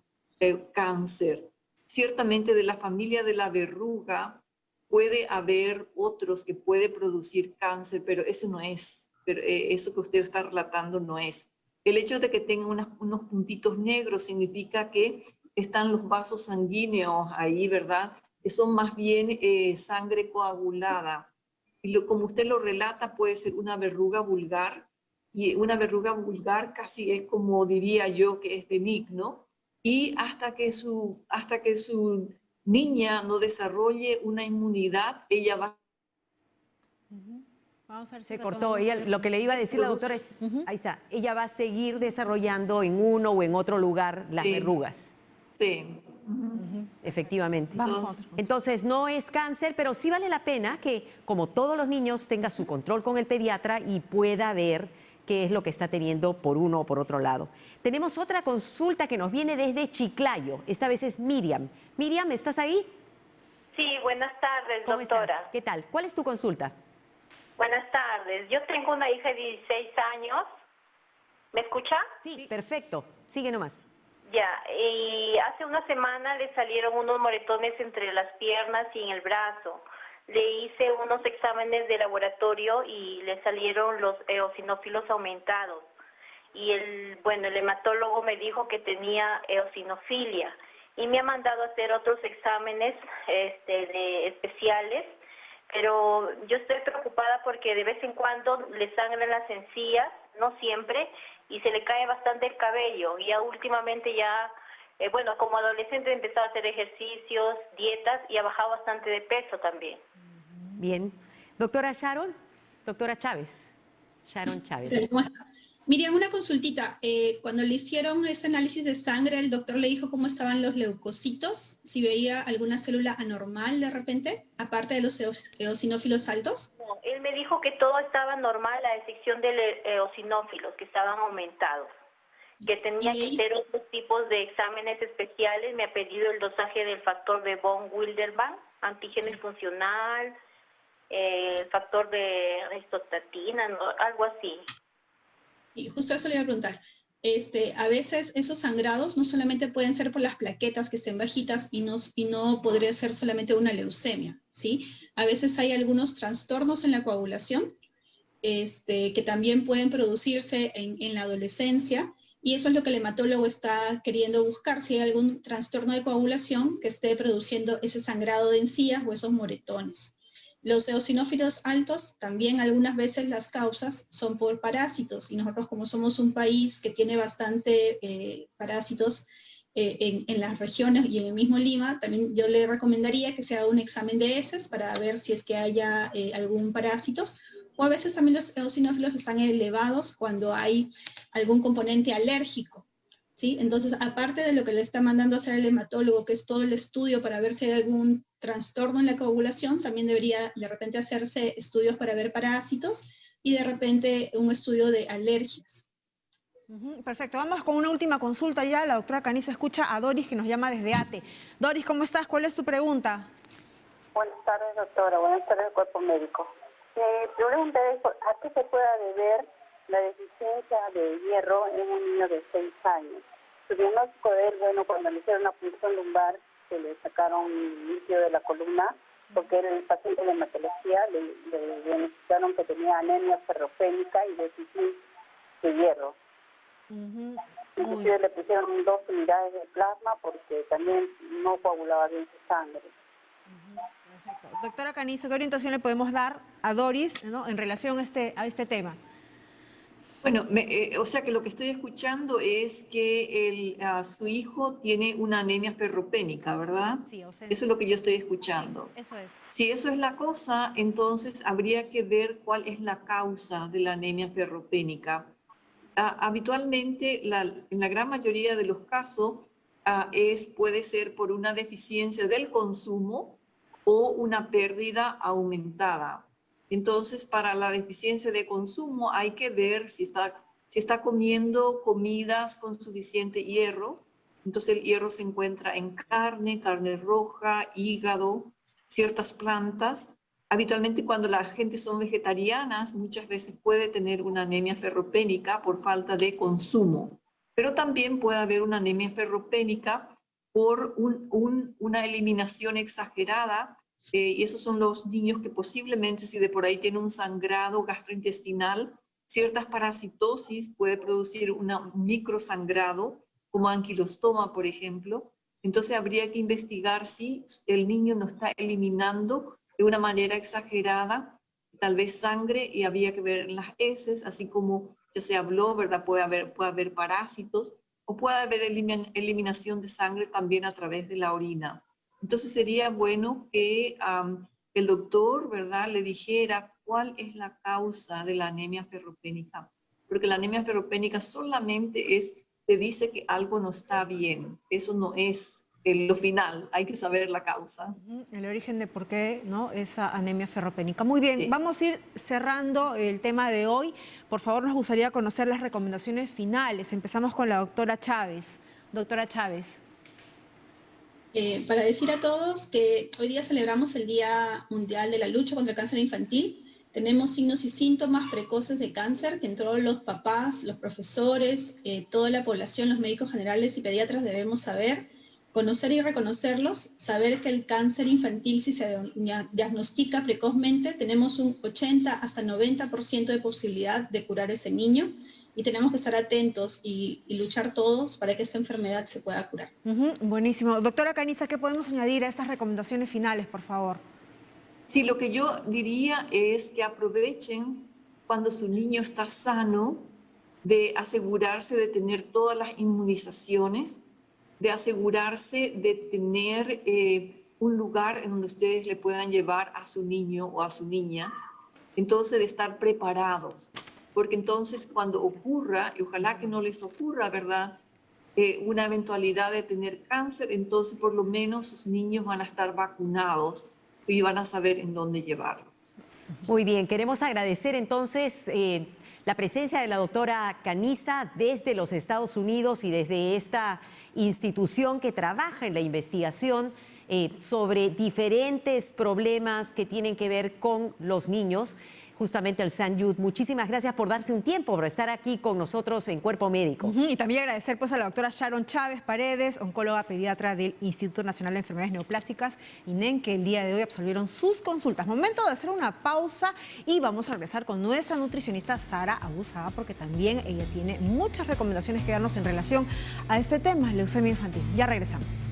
cáncer. Ciertamente de la familia de la verruga puede haber otros que puede producir cáncer, pero eso no es, eso que usted está relatando no es. El hecho de que tenga unos puntitos negros significa que están los vasos sanguíneos ahí, ¿verdad? Que son más bien sangre coagulada. Y como usted lo relata, puede ser una verruga vulgar, y una verruga vulgar casi es como diría yo que es benigno, y hasta que su niña no desarrolle una inmunidad, ella va. Vamos a ver si se cortó. Ella, lo que le iba a decir la doctora, ahí está, ella va a seguir desarrollando en uno o en otro lugar las verrugas. Sí. Efectivamente. Entonces no es cáncer, pero sí vale la pena que, como todos los niños, tenga su control con el pediatra y pueda ver qué es lo que está teniendo por uno o por otro lado. Tenemos otra consulta que nos viene desde Chiclayo. Esta vez es Miriam. Miriam, ¿estás ahí? Sí, buenas tardes, ¿Cómo doctora. estás? ¿Qué tal? ¿Cuál es tu consulta? Buenas tardes. Yo tengo una hija de 16 años. ¿Me escucha? Sí, perfecto. Sigue nomás. Ya, y hace una semana le salieron unos moretones entre las piernas y en el brazo. Le hice unos exámenes de laboratorio y le salieron los eosinófilos aumentados. Y el hematólogo me dijo que tenía eosinofilia y me ha mandado a hacer otros exámenes especiales, pero yo estoy preocupada porque de vez en cuando le sangran las encías, no siempre, y se le cae bastante el cabello. Y ya últimamente como adolescente he empezado a hacer ejercicios, dietas y ha bajado bastante de peso también. Bien. Doctora Sharon, doctora Chávez. Sharon Chávez. Miriam, una consultita. Cuando le hicieron ese análisis de sangre, el doctor le dijo cómo estaban los leucocitos, si veía alguna célula anormal de repente, aparte de los eosinófilos altos. No, él me dijo que todo estaba normal, a excepción de los eosinófilos, que estaban aumentados, que tenía que hacer otros tipos de exámenes especiales. Me ha pedido el dosaje del factor de von Willebrand, antígeno funcional, factor de ristostatina, algo así. Y justo eso le iba a preguntar. A veces esos sangrados no solamente pueden ser por las plaquetas que estén bajitas y no podría ser solamente una leucemia, ¿sí? A veces hay algunos trastornos en la coagulación que también pueden producirse en la adolescencia, y eso es lo que el hematólogo está queriendo buscar, si hay algún trastorno de coagulación que esté produciendo ese sangrado de encías o esos moretones. Los eosinófilos altos, también algunas veces las causas son por parásitos, y nosotros, como somos un país que tiene bastante parásitos en las regiones y en el mismo Lima, también yo le recomendaría que se haga un examen de heces para ver si es que haya algún parásitos, o a veces también los eosinófilos están elevados cuando hay algún componente alérgico, ¿sí? Entonces, aparte de lo que le está mandando a hacer el hematólogo, que es todo el estudio para ver si hay algún trastorno en la coagulación, también debería de repente hacerse estudios para ver parásitos, y de repente un estudio de alergias. Perfecto, vamos con una última consulta ya. La doctora Canizo escucha a Doris, que nos llama desde ATE. Doris, ¿cómo estás? ¿Cuál es tu pregunta? Buenas tardes, doctora. Buenas tardes, cuerpo médico. Mi pregunta es, ¿a qué se puede deber la deficiencia de hierro en un niño de 6 años? Su diagnóstico de él, bueno, cuando le hicieron una punción lumbar, se le sacaron líquido de la columna, porque era el paciente de hematología, le diagnosticaron que tenía anemia ferropénica y déficit de hierro. Inclusive le pusieron 2 unidades de plasma porque también no coagulaba bien su sangre. Perfecto. Doctora Canizo, ¿qué orientación le podemos dar a Doris, ¿no?, en relación a este tema? Bueno, o sea que lo que estoy escuchando es que su hijo tiene una anemia ferropénica, ¿verdad? Sí, o sea, eso es lo que yo estoy escuchando. Sí, eso es. Si eso es la cosa, entonces habría que ver cuál es la causa de la anemia ferropénica. Habitualmente, en la gran mayoría de los casos, puede ser por una deficiencia del consumo o una pérdida aumentada. Entonces, para la deficiencia de consumo hay que ver si está comiendo comidas con suficiente hierro. Entonces, el hierro se encuentra en carne roja, hígado, ciertas plantas. Habitualmente, cuando la gente son vegetarianas, muchas veces puede tener una anemia ferropénica por falta de consumo. Pero también puede haber una anemia ferropénica por una eliminación exagerada. Y esos son los niños que posiblemente, si de por ahí tienen un sangrado gastrointestinal, ciertas parasitosis puede producir un microsangrado, como anquilostoma, por ejemplo. Entonces habría que investigar si el niño no está eliminando de una manera exagerada, tal vez sangre, y había que ver las heces, así como ya se habló, ¿verdad? Puede haber parásitos, o puede haber eliminación de sangre también a través de la orina. Entonces sería bueno que el doctor, ¿verdad?, le dijera cuál es la causa de la anemia ferropénica, porque la anemia ferropénica solamente te dice que algo no está bien, eso no es lo final, hay que saber la causa. El origen de por qué, ¿no?, esa anemia ferropénica. Muy bien, sí. Vamos a ir cerrando el tema de hoy. Por favor, nos gustaría conocer las recomendaciones finales. Empezamos con la doctora Chávez. Doctora Chávez. Para decir a todos que hoy día celebramos el Día Mundial de la Lucha contra el Cáncer Infantil. Tenemos signos y síntomas precoces de cáncer que todos los papás, los profesores, toda la población, los médicos generales y pediatras debemos saber, conocer y reconocerlos, saber que el cáncer infantil, si se diagnostica precozmente, tenemos un 80 hasta 90% de posibilidad de curar ese niño. Y tenemos que estar atentos y luchar todos para que esta enfermedad se pueda curar. Buenísimo. Doctora Canizo, ¿qué podemos añadir a estas recomendaciones finales, por favor? Sí, lo que yo diría es que aprovechen cuando su niño está sano de asegurarse de tener todas las inmunizaciones, de asegurarse de tener un lugar en donde ustedes le puedan llevar a su niño o a su niña, entonces de estar preparados. Porque entonces cuando ocurra, y ojalá que no les ocurra, ¿verdad?, una eventualidad de tener cáncer, entonces por lo menos sus niños van a estar vacunados y van a saber en dónde llevarlos. Muy bien, queremos agradecer entonces la presencia de la doctora Canizo desde los Estados Unidos y desde esta institución que trabaja en la investigación sobre diferentes problemas que tienen que ver con los niños. Justamente el St. Jude. Muchísimas gracias por darse un tiempo, por estar aquí con nosotros en Cuerpo Médico. Y también agradecer pues a la doctora Sharon Chávez Paredes, oncóloga pediatra del Instituto Nacional de Enfermedades Neoplásicas, INEN, que el día de hoy absolvieron sus consultas. Momento de hacer una pausa y vamos a regresar con nuestra nutricionista Sara Abuzaga, porque también ella tiene muchas recomendaciones que darnos en relación a este tema, leucemia infantil. Ya regresamos.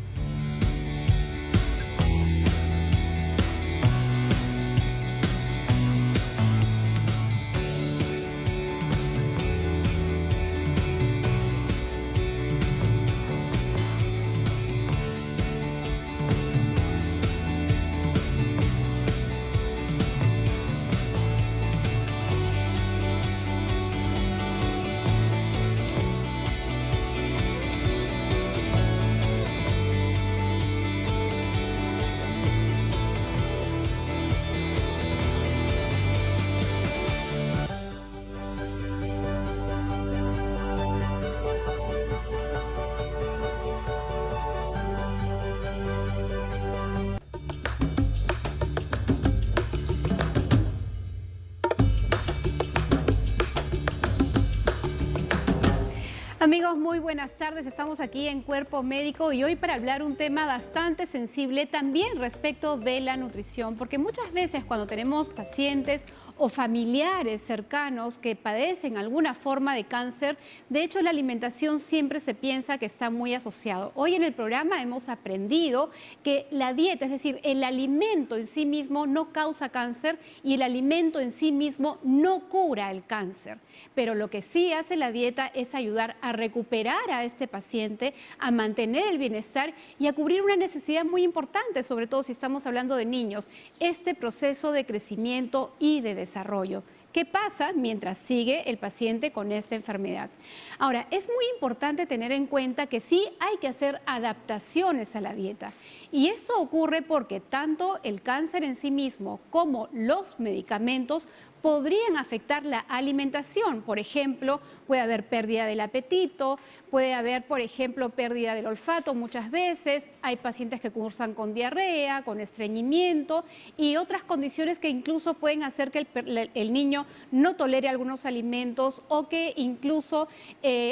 Amigos, muy buenas tardes. Estamos aquí en Cuerpo Médico y hoy para hablar un tema bastante sensible también respecto de la nutrición, porque muchas veces cuando tenemos pacientes o familiares cercanos que padecen alguna forma de cáncer, de hecho la alimentación siempre se piensa que está muy asociado. Hoy en el programa hemos aprendido que la dieta, es decir, el alimento en sí mismo no causa cáncer y el alimento en sí mismo no cura el cáncer. Pero lo que sí hace la dieta es ayudar a recuperar a este paciente, a mantener el bienestar y a cubrir una necesidad muy importante, sobre todo si estamos hablando de niños, este proceso de crecimiento y de desarrollo. ¿Qué pasa mientras sigue el paciente con esta enfermedad? Ahora, es muy importante tener en cuenta que sí hay que hacer adaptaciones a la dieta. Y esto ocurre porque tanto el cáncer en sí mismo como los medicamentos podrían afectar la alimentación. Por ejemplo, puede haber pérdida del apetito, puede haber, por ejemplo, pérdida del olfato muchas veces. Hay pacientes que cursan con diarrea, con estreñimiento y otras condiciones que incluso pueden hacer que el niño no tolere algunos alimentos o que incluso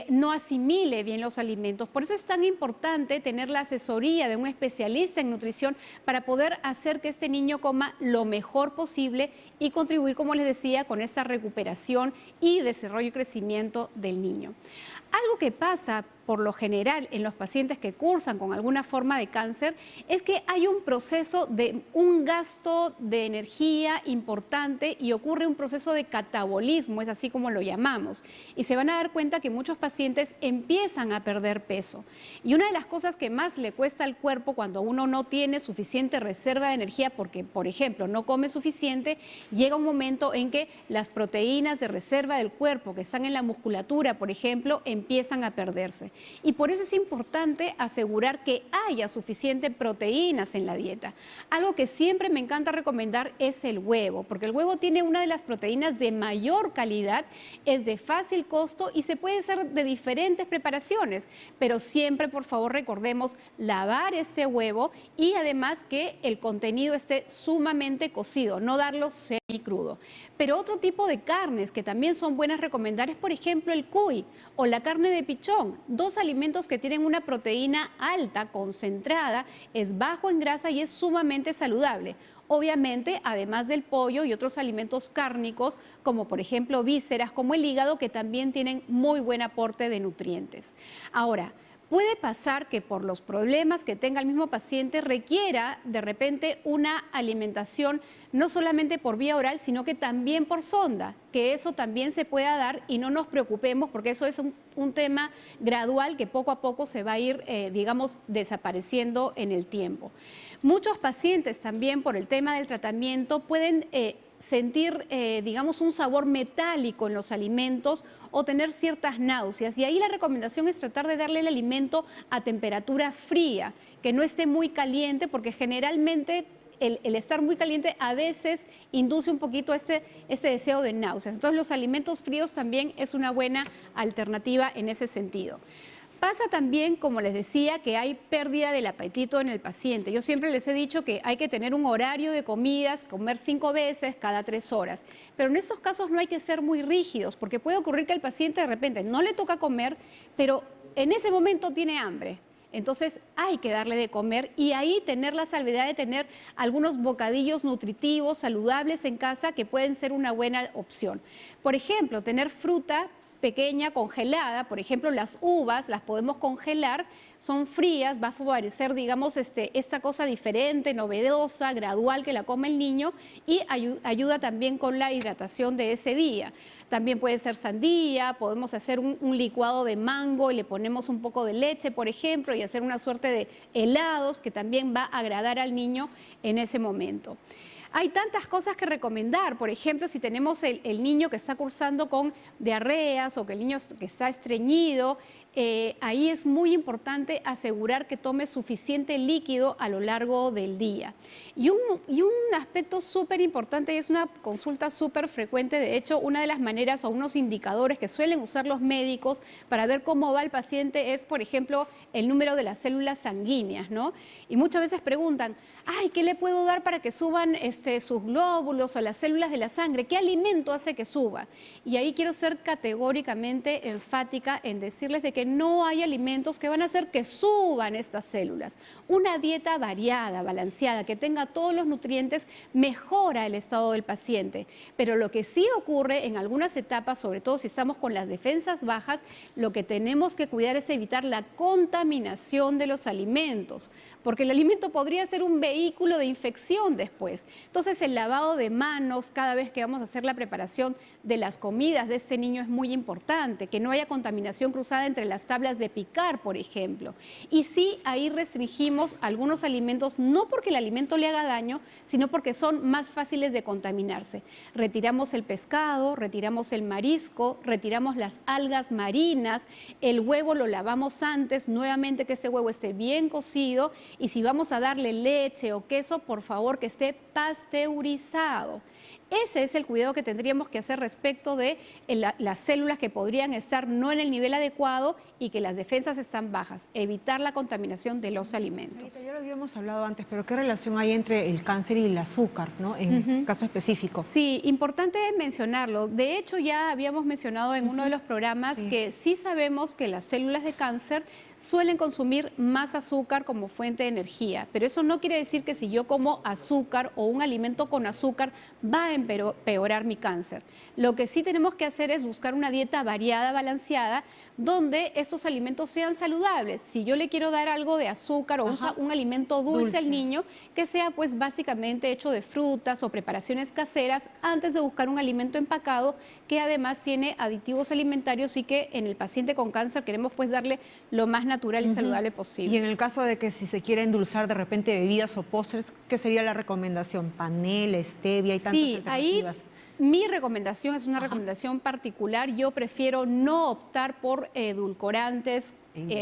no asimile bien los alimentos. Por eso es tan importante tener la asesoría de un especialista en nutrición para poder hacer que este niño coma lo mejor posible y contribuir, como les decía, con esa recuperación y desarrollo y crecimiento del niño. Algo que pasa por lo general en los pacientes que cursan con alguna forma de cáncer es que hay un proceso de un gasto de energía importante y ocurre un proceso de catabolismo, es así como lo llamamos. Y se van a dar cuenta que muchos pacientes empiezan a perder peso. Y una de las cosas que más le cuesta al cuerpo cuando uno no tiene suficiente reserva de energía porque, por ejemplo, no come suficiente, llega un momento en que las proteínas de reserva del cuerpo que están en la musculatura, por ejemplo, empiezan a perderse. Y por eso es importante asegurar que haya suficiente proteínas en la dieta. Algo que siempre me encanta recomendar es el huevo, porque el huevo tiene una de las proteínas de mayor calidad, es de fácil costo y se puede hacer de diferentes preparaciones, pero siempre, por favor, recordemos lavar ese huevo y además que el contenido esté sumamente cocido, no darlo semicrudo. Pero otro tipo de carnes que también son buenas recomendar es, por ejemplo, el cuy o la carne de pichón, dos alimentos que tienen una proteína alta, concentrada, es bajo en grasa y es sumamente saludable. Obviamente, además del pollo y otros alimentos cárnicos, como por ejemplo vísceras, como el hígado, que también tienen muy buen aporte de nutrientes. Ahora, puede pasar que por los problemas que tenga el mismo paciente requiera de repente una alimentación no solamente por vía oral, sino que también por sonda, que eso también se pueda dar y no nos preocupemos porque eso es un tema gradual que poco a poco se va a ir, digamos, desapareciendo en el tiempo. Muchos pacientes también por el tema del tratamiento pueden sentir, digamos, un sabor metálico en los alimentos o tener ciertas náuseas. Y ahí la recomendación es tratar de darle el alimento a temperatura fría, que no esté muy caliente, porque generalmente el estar muy caliente a veces induce un poquito ese deseo de náuseas. Entonces los alimentos fríos también es una buena alternativa en ese sentido. Pasa también, como les decía, que hay pérdida del apetito en el paciente. Yo siempre les he dicho que hay que tener un horario de comidas, comer 5 veces cada 3 horas. Pero en esos casos no hay que ser muy rígidos, porque puede ocurrir que al paciente de repente no le toca comer, pero en ese momento tiene hambre. Entonces hay que darle de comer y ahí tener la salvedad de tener algunos bocadillos nutritivos, saludables en casa que pueden ser una buena opción. Por ejemplo, tener fruta pequeña congelada, por ejemplo las uvas las podemos congelar, son frías, va a favorecer, digamos, esta cosa diferente, novedosa, gradual que la come el niño y ayuda también con la hidratación de ese día. También puede ser sandía, podemos hacer un licuado de mango y le ponemos un poco de leche, por ejemplo, y hacer una suerte de helados que también va a agradar al niño en ese momento. Hay tantas cosas que recomendar, por ejemplo, si tenemos el niño que está cursando con diarreas o que el niño que está estreñido, ahí es muy importante asegurar que tome suficiente líquido a lo largo del día. Y un aspecto súper importante y es una consulta súper frecuente, de hecho, una de las maneras o unos indicadores que suelen usar los médicos para ver cómo va el paciente es, por ejemplo, el número de las células sanguíneas, ¿no? Y muchas veces preguntan, ay, ¿qué le puedo dar para que suban sus glóbulos o las células de la sangre? ¿Qué alimento hace que suba? Y ahí quiero ser categóricamente enfática en decirles de que porque no hay alimentos que van a hacer que suban estas células. Una dieta variada, balanceada, que tenga todos los nutrientes, mejora el estado del paciente. Pero lo que sí ocurre en algunas etapas, sobre todo si estamos con las defensas bajas, lo que tenemos que cuidar es evitar la contaminación de los alimentos, porque el alimento podría ser un vehículo de infección después. Entonces, el lavado de manos cada vez que vamos a hacer la preparación de las comidas de este niño es muy importante, que no haya contaminación cruzada entre las tablas de picar, por ejemplo. Y sí, ahí restringimos algunos alimentos, no porque el alimento le haga daño, sino porque son más fáciles de contaminarse. Retiramos el pescado, retiramos el marisco, retiramos las algas marinas, el huevo lo lavamos antes, nuevamente que ese huevo esté bien cocido, y si vamos a darle leche o queso, por favor que esté pasteurizado. Ese es el cuidado que tendríamos que hacer respecto de las células que podrían estar no en el nivel adecuado y que las defensas están bajas. Evitar la contaminación de los alimentos. Sí, ya lo habíamos hablado antes, pero ¿qué relación hay entre el cáncer y el azúcar, ¿no? En caso específico. Sí, importante mencionarlo. De hecho, ya habíamos mencionado en uno de los programas que sí sabemos que las células de cáncer suelen consumir más azúcar como fuente de energía, pero eso no quiere decir que si yo como azúcar o un alimento con azúcar va a empeorar mi cáncer. Lo que sí tenemos que hacer es buscar una dieta variada, balanceada, donde estos alimentos sean saludables. Si yo le quiero dar algo de azúcar o un alimento dulce al niño, que sea pues básicamente hecho de frutas o preparaciones caseras, antes de buscar un alimento empacado que además tiene aditivos alimentarios y que en el paciente con cáncer queremos pues darle lo más natural y saludable posible. Y en el caso de que si se quiere endulzar de repente bebidas o postres, ¿qué sería la recomendación? Panela, stevia y tantas alternativas. Ahí mi recomendación es una recomendación particular. Yo prefiero no optar por edulcorantes,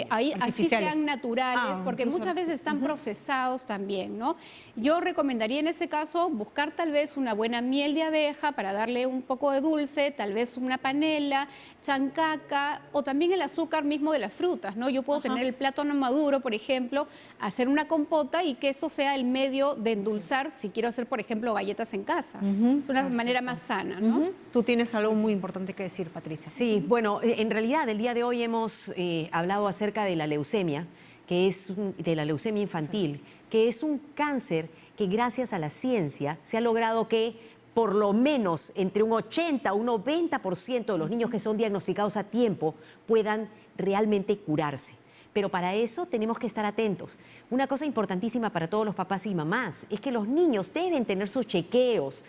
así sean naturales, porque muchas veces están procesados también, ¿no? Yo recomendaría en ese caso buscar tal vez una buena miel de abeja para darle un poco de dulce, tal vez una panela, chancaca o también el azúcar mismo de las frutas, ¿no? Yo puedo tener el plátano maduro, por ejemplo, hacer una compota y que eso sea el medio de endulzar si quiero hacer, por ejemplo, galletas en casa. Es una manera más sana, ¿no? Tú tienes algo muy importante que decir, Patricia. Sí, bueno, en realidad el día de hoy hemos hablado acerca de la leucemia, de la leucemia infantil, que es un cáncer que gracias a la ciencia se ha logrado que por lo menos entre un 80 a un 90% de los niños que son diagnosticados a tiempo puedan realmente curarse. Pero para eso tenemos que estar atentos. Una cosa importantísima para todos los papás y mamás es que los niños deben tener sus chequeos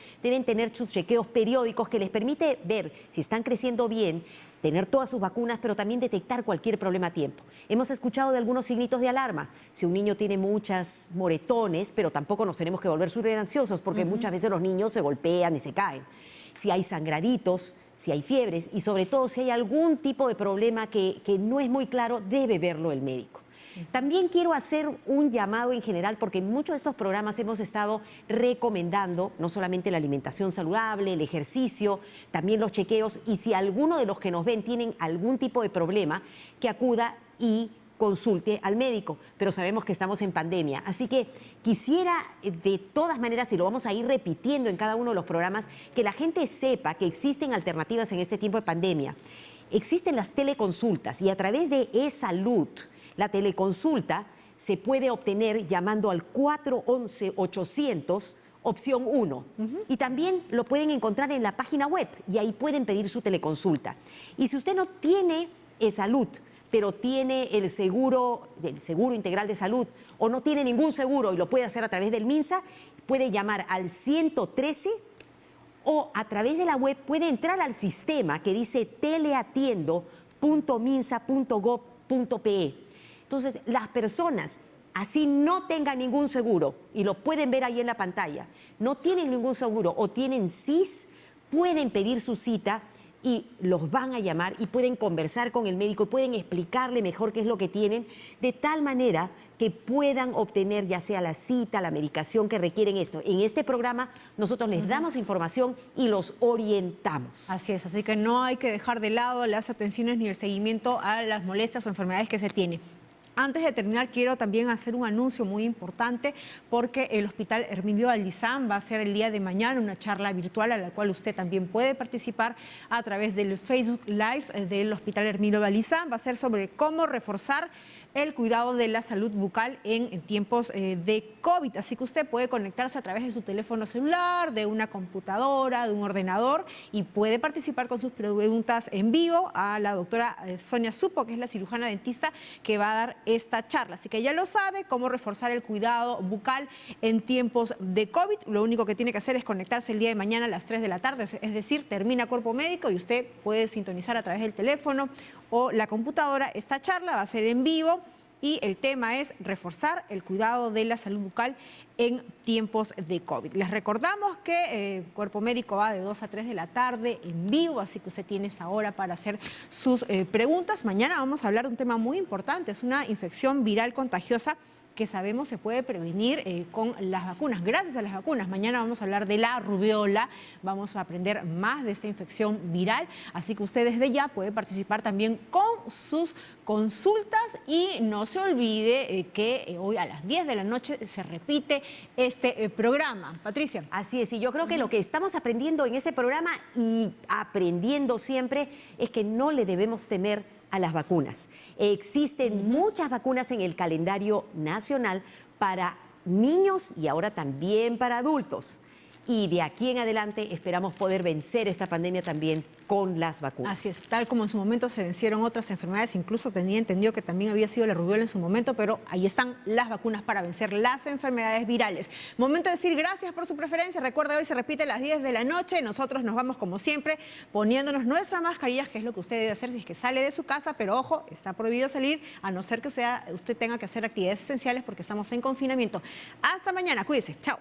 periódicos que les permite ver si están creciendo bien, tener todas sus vacunas, pero también detectar cualquier problema a tiempo. Hemos escuchado de algunos signitos de alarma. Si un niño tiene muchos moretones, pero tampoco nos tenemos que volver súper ansiosos porque muchas veces los niños se golpean y se caen. Si hay sangraditos, si hay fiebres y sobre todo si hay algún tipo de problema que no es muy claro, debe verlo el médico. También quiero hacer un llamado en general porque en muchos de estos programas hemos estado recomendando no solamente la alimentación saludable, el ejercicio, también los chequeos y si alguno de los que nos ven tienen algún tipo de problema, que acuda y consulte al médico, pero sabemos que estamos en pandemia. Así que quisiera de todas maneras, y lo vamos a ir repitiendo en cada uno de los programas, que la gente sepa que existen alternativas en este tiempo de pandemia. Existen las teleconsultas y a través de eSalud, la teleconsulta se puede obtener llamando al 411-800, opción 1. Y también lo pueden encontrar en la página web y ahí pueden pedir su teleconsulta. Y si usted no tiene eSalud, pero tiene el seguro integral de salud o no tiene ningún seguro y lo puede hacer a través del MINSA, puede llamar al 113 o a través de la web puede entrar al sistema que dice teleatiendo.minsa.gov.pe. Entonces, las personas, así no tengan ningún seguro, y lo pueden ver ahí en la pantalla, no tienen ningún seguro o tienen CIS, pueden pedir su cita y los van a llamar y pueden conversar con el médico y pueden explicarle mejor qué es lo que tienen, de tal manera que puedan obtener ya sea la cita, la medicación que requieren esto. En este programa nosotros les damos información y los orientamos. Así es, así que no hay que dejar de lado las atenciones ni el seguimiento a las molestias o enfermedades que se tienen. Antes de terminar, quiero también hacer un anuncio muy importante porque el Hospital Herminio Balizán va a hacer el día de mañana una charla virtual a la cual usted también puede participar a través del Facebook Live del Hospital Herminio Balizán. Va a ser sobre cómo reforzar el cuidado de la salud bucal en tiempos de COVID. Así que usted puede conectarse a través de su teléfono celular, de una computadora, de un ordenador y puede participar con sus preguntas en vivo a la doctora Sonia Supo, que es la cirujana dentista que va a dar esta charla. Así que ya lo sabe, cómo reforzar el cuidado bucal en tiempos de COVID. Lo único que tiene que hacer es conectarse el día de mañana a las 3 de la tarde, es decir, termina Cuerpo Médico y usted puede sintonizar a través del teléfono o la computadora. Esta charla va a ser en vivo y el tema es reforzar el cuidado de la salud bucal en tiempos de COVID. Les recordamos que Cuerpo Médico va de 2 a 3 de la tarde en vivo, así que usted tiene esa hora para hacer sus preguntas. Mañana vamos a hablar de un tema muy importante, es una infección viral contagiosa que sabemos se puede prevenir con las vacunas, gracias a las vacunas. Mañana vamos a hablar de la rubiola, vamos a aprender más de esta infección viral, así que usted desde ya puede participar también con sus consultas y no se olvide que hoy a las 10 de la noche se repite este programa. Patricia. Así es, y yo creo que lo que estamos aprendiendo en ese programa y aprendiendo siempre es que no le debemos temer a las vacunas. Existen muchas vacunas en el calendario nacional para niños y ahora también para adultos. Y de aquí en adelante esperamos poder vencer esta pandemia también con las vacunas. Así es, tal como en su momento se vencieron otras enfermedades, incluso tenía entendido que también había sido la rubiola en su momento, pero ahí están las vacunas para vencer las enfermedades virales. Momento de decir gracias por su preferencia. Recuerda, hoy se repite a las 10 de la noche. Nosotros nos vamos, como siempre, poniéndonos nuestras mascarillas, que es lo que usted debe hacer si es que sale de su casa, pero ojo, está prohibido salir, a no ser que usted tenga que hacer actividades esenciales porque estamos en confinamiento. Hasta mañana, cuídese, chao.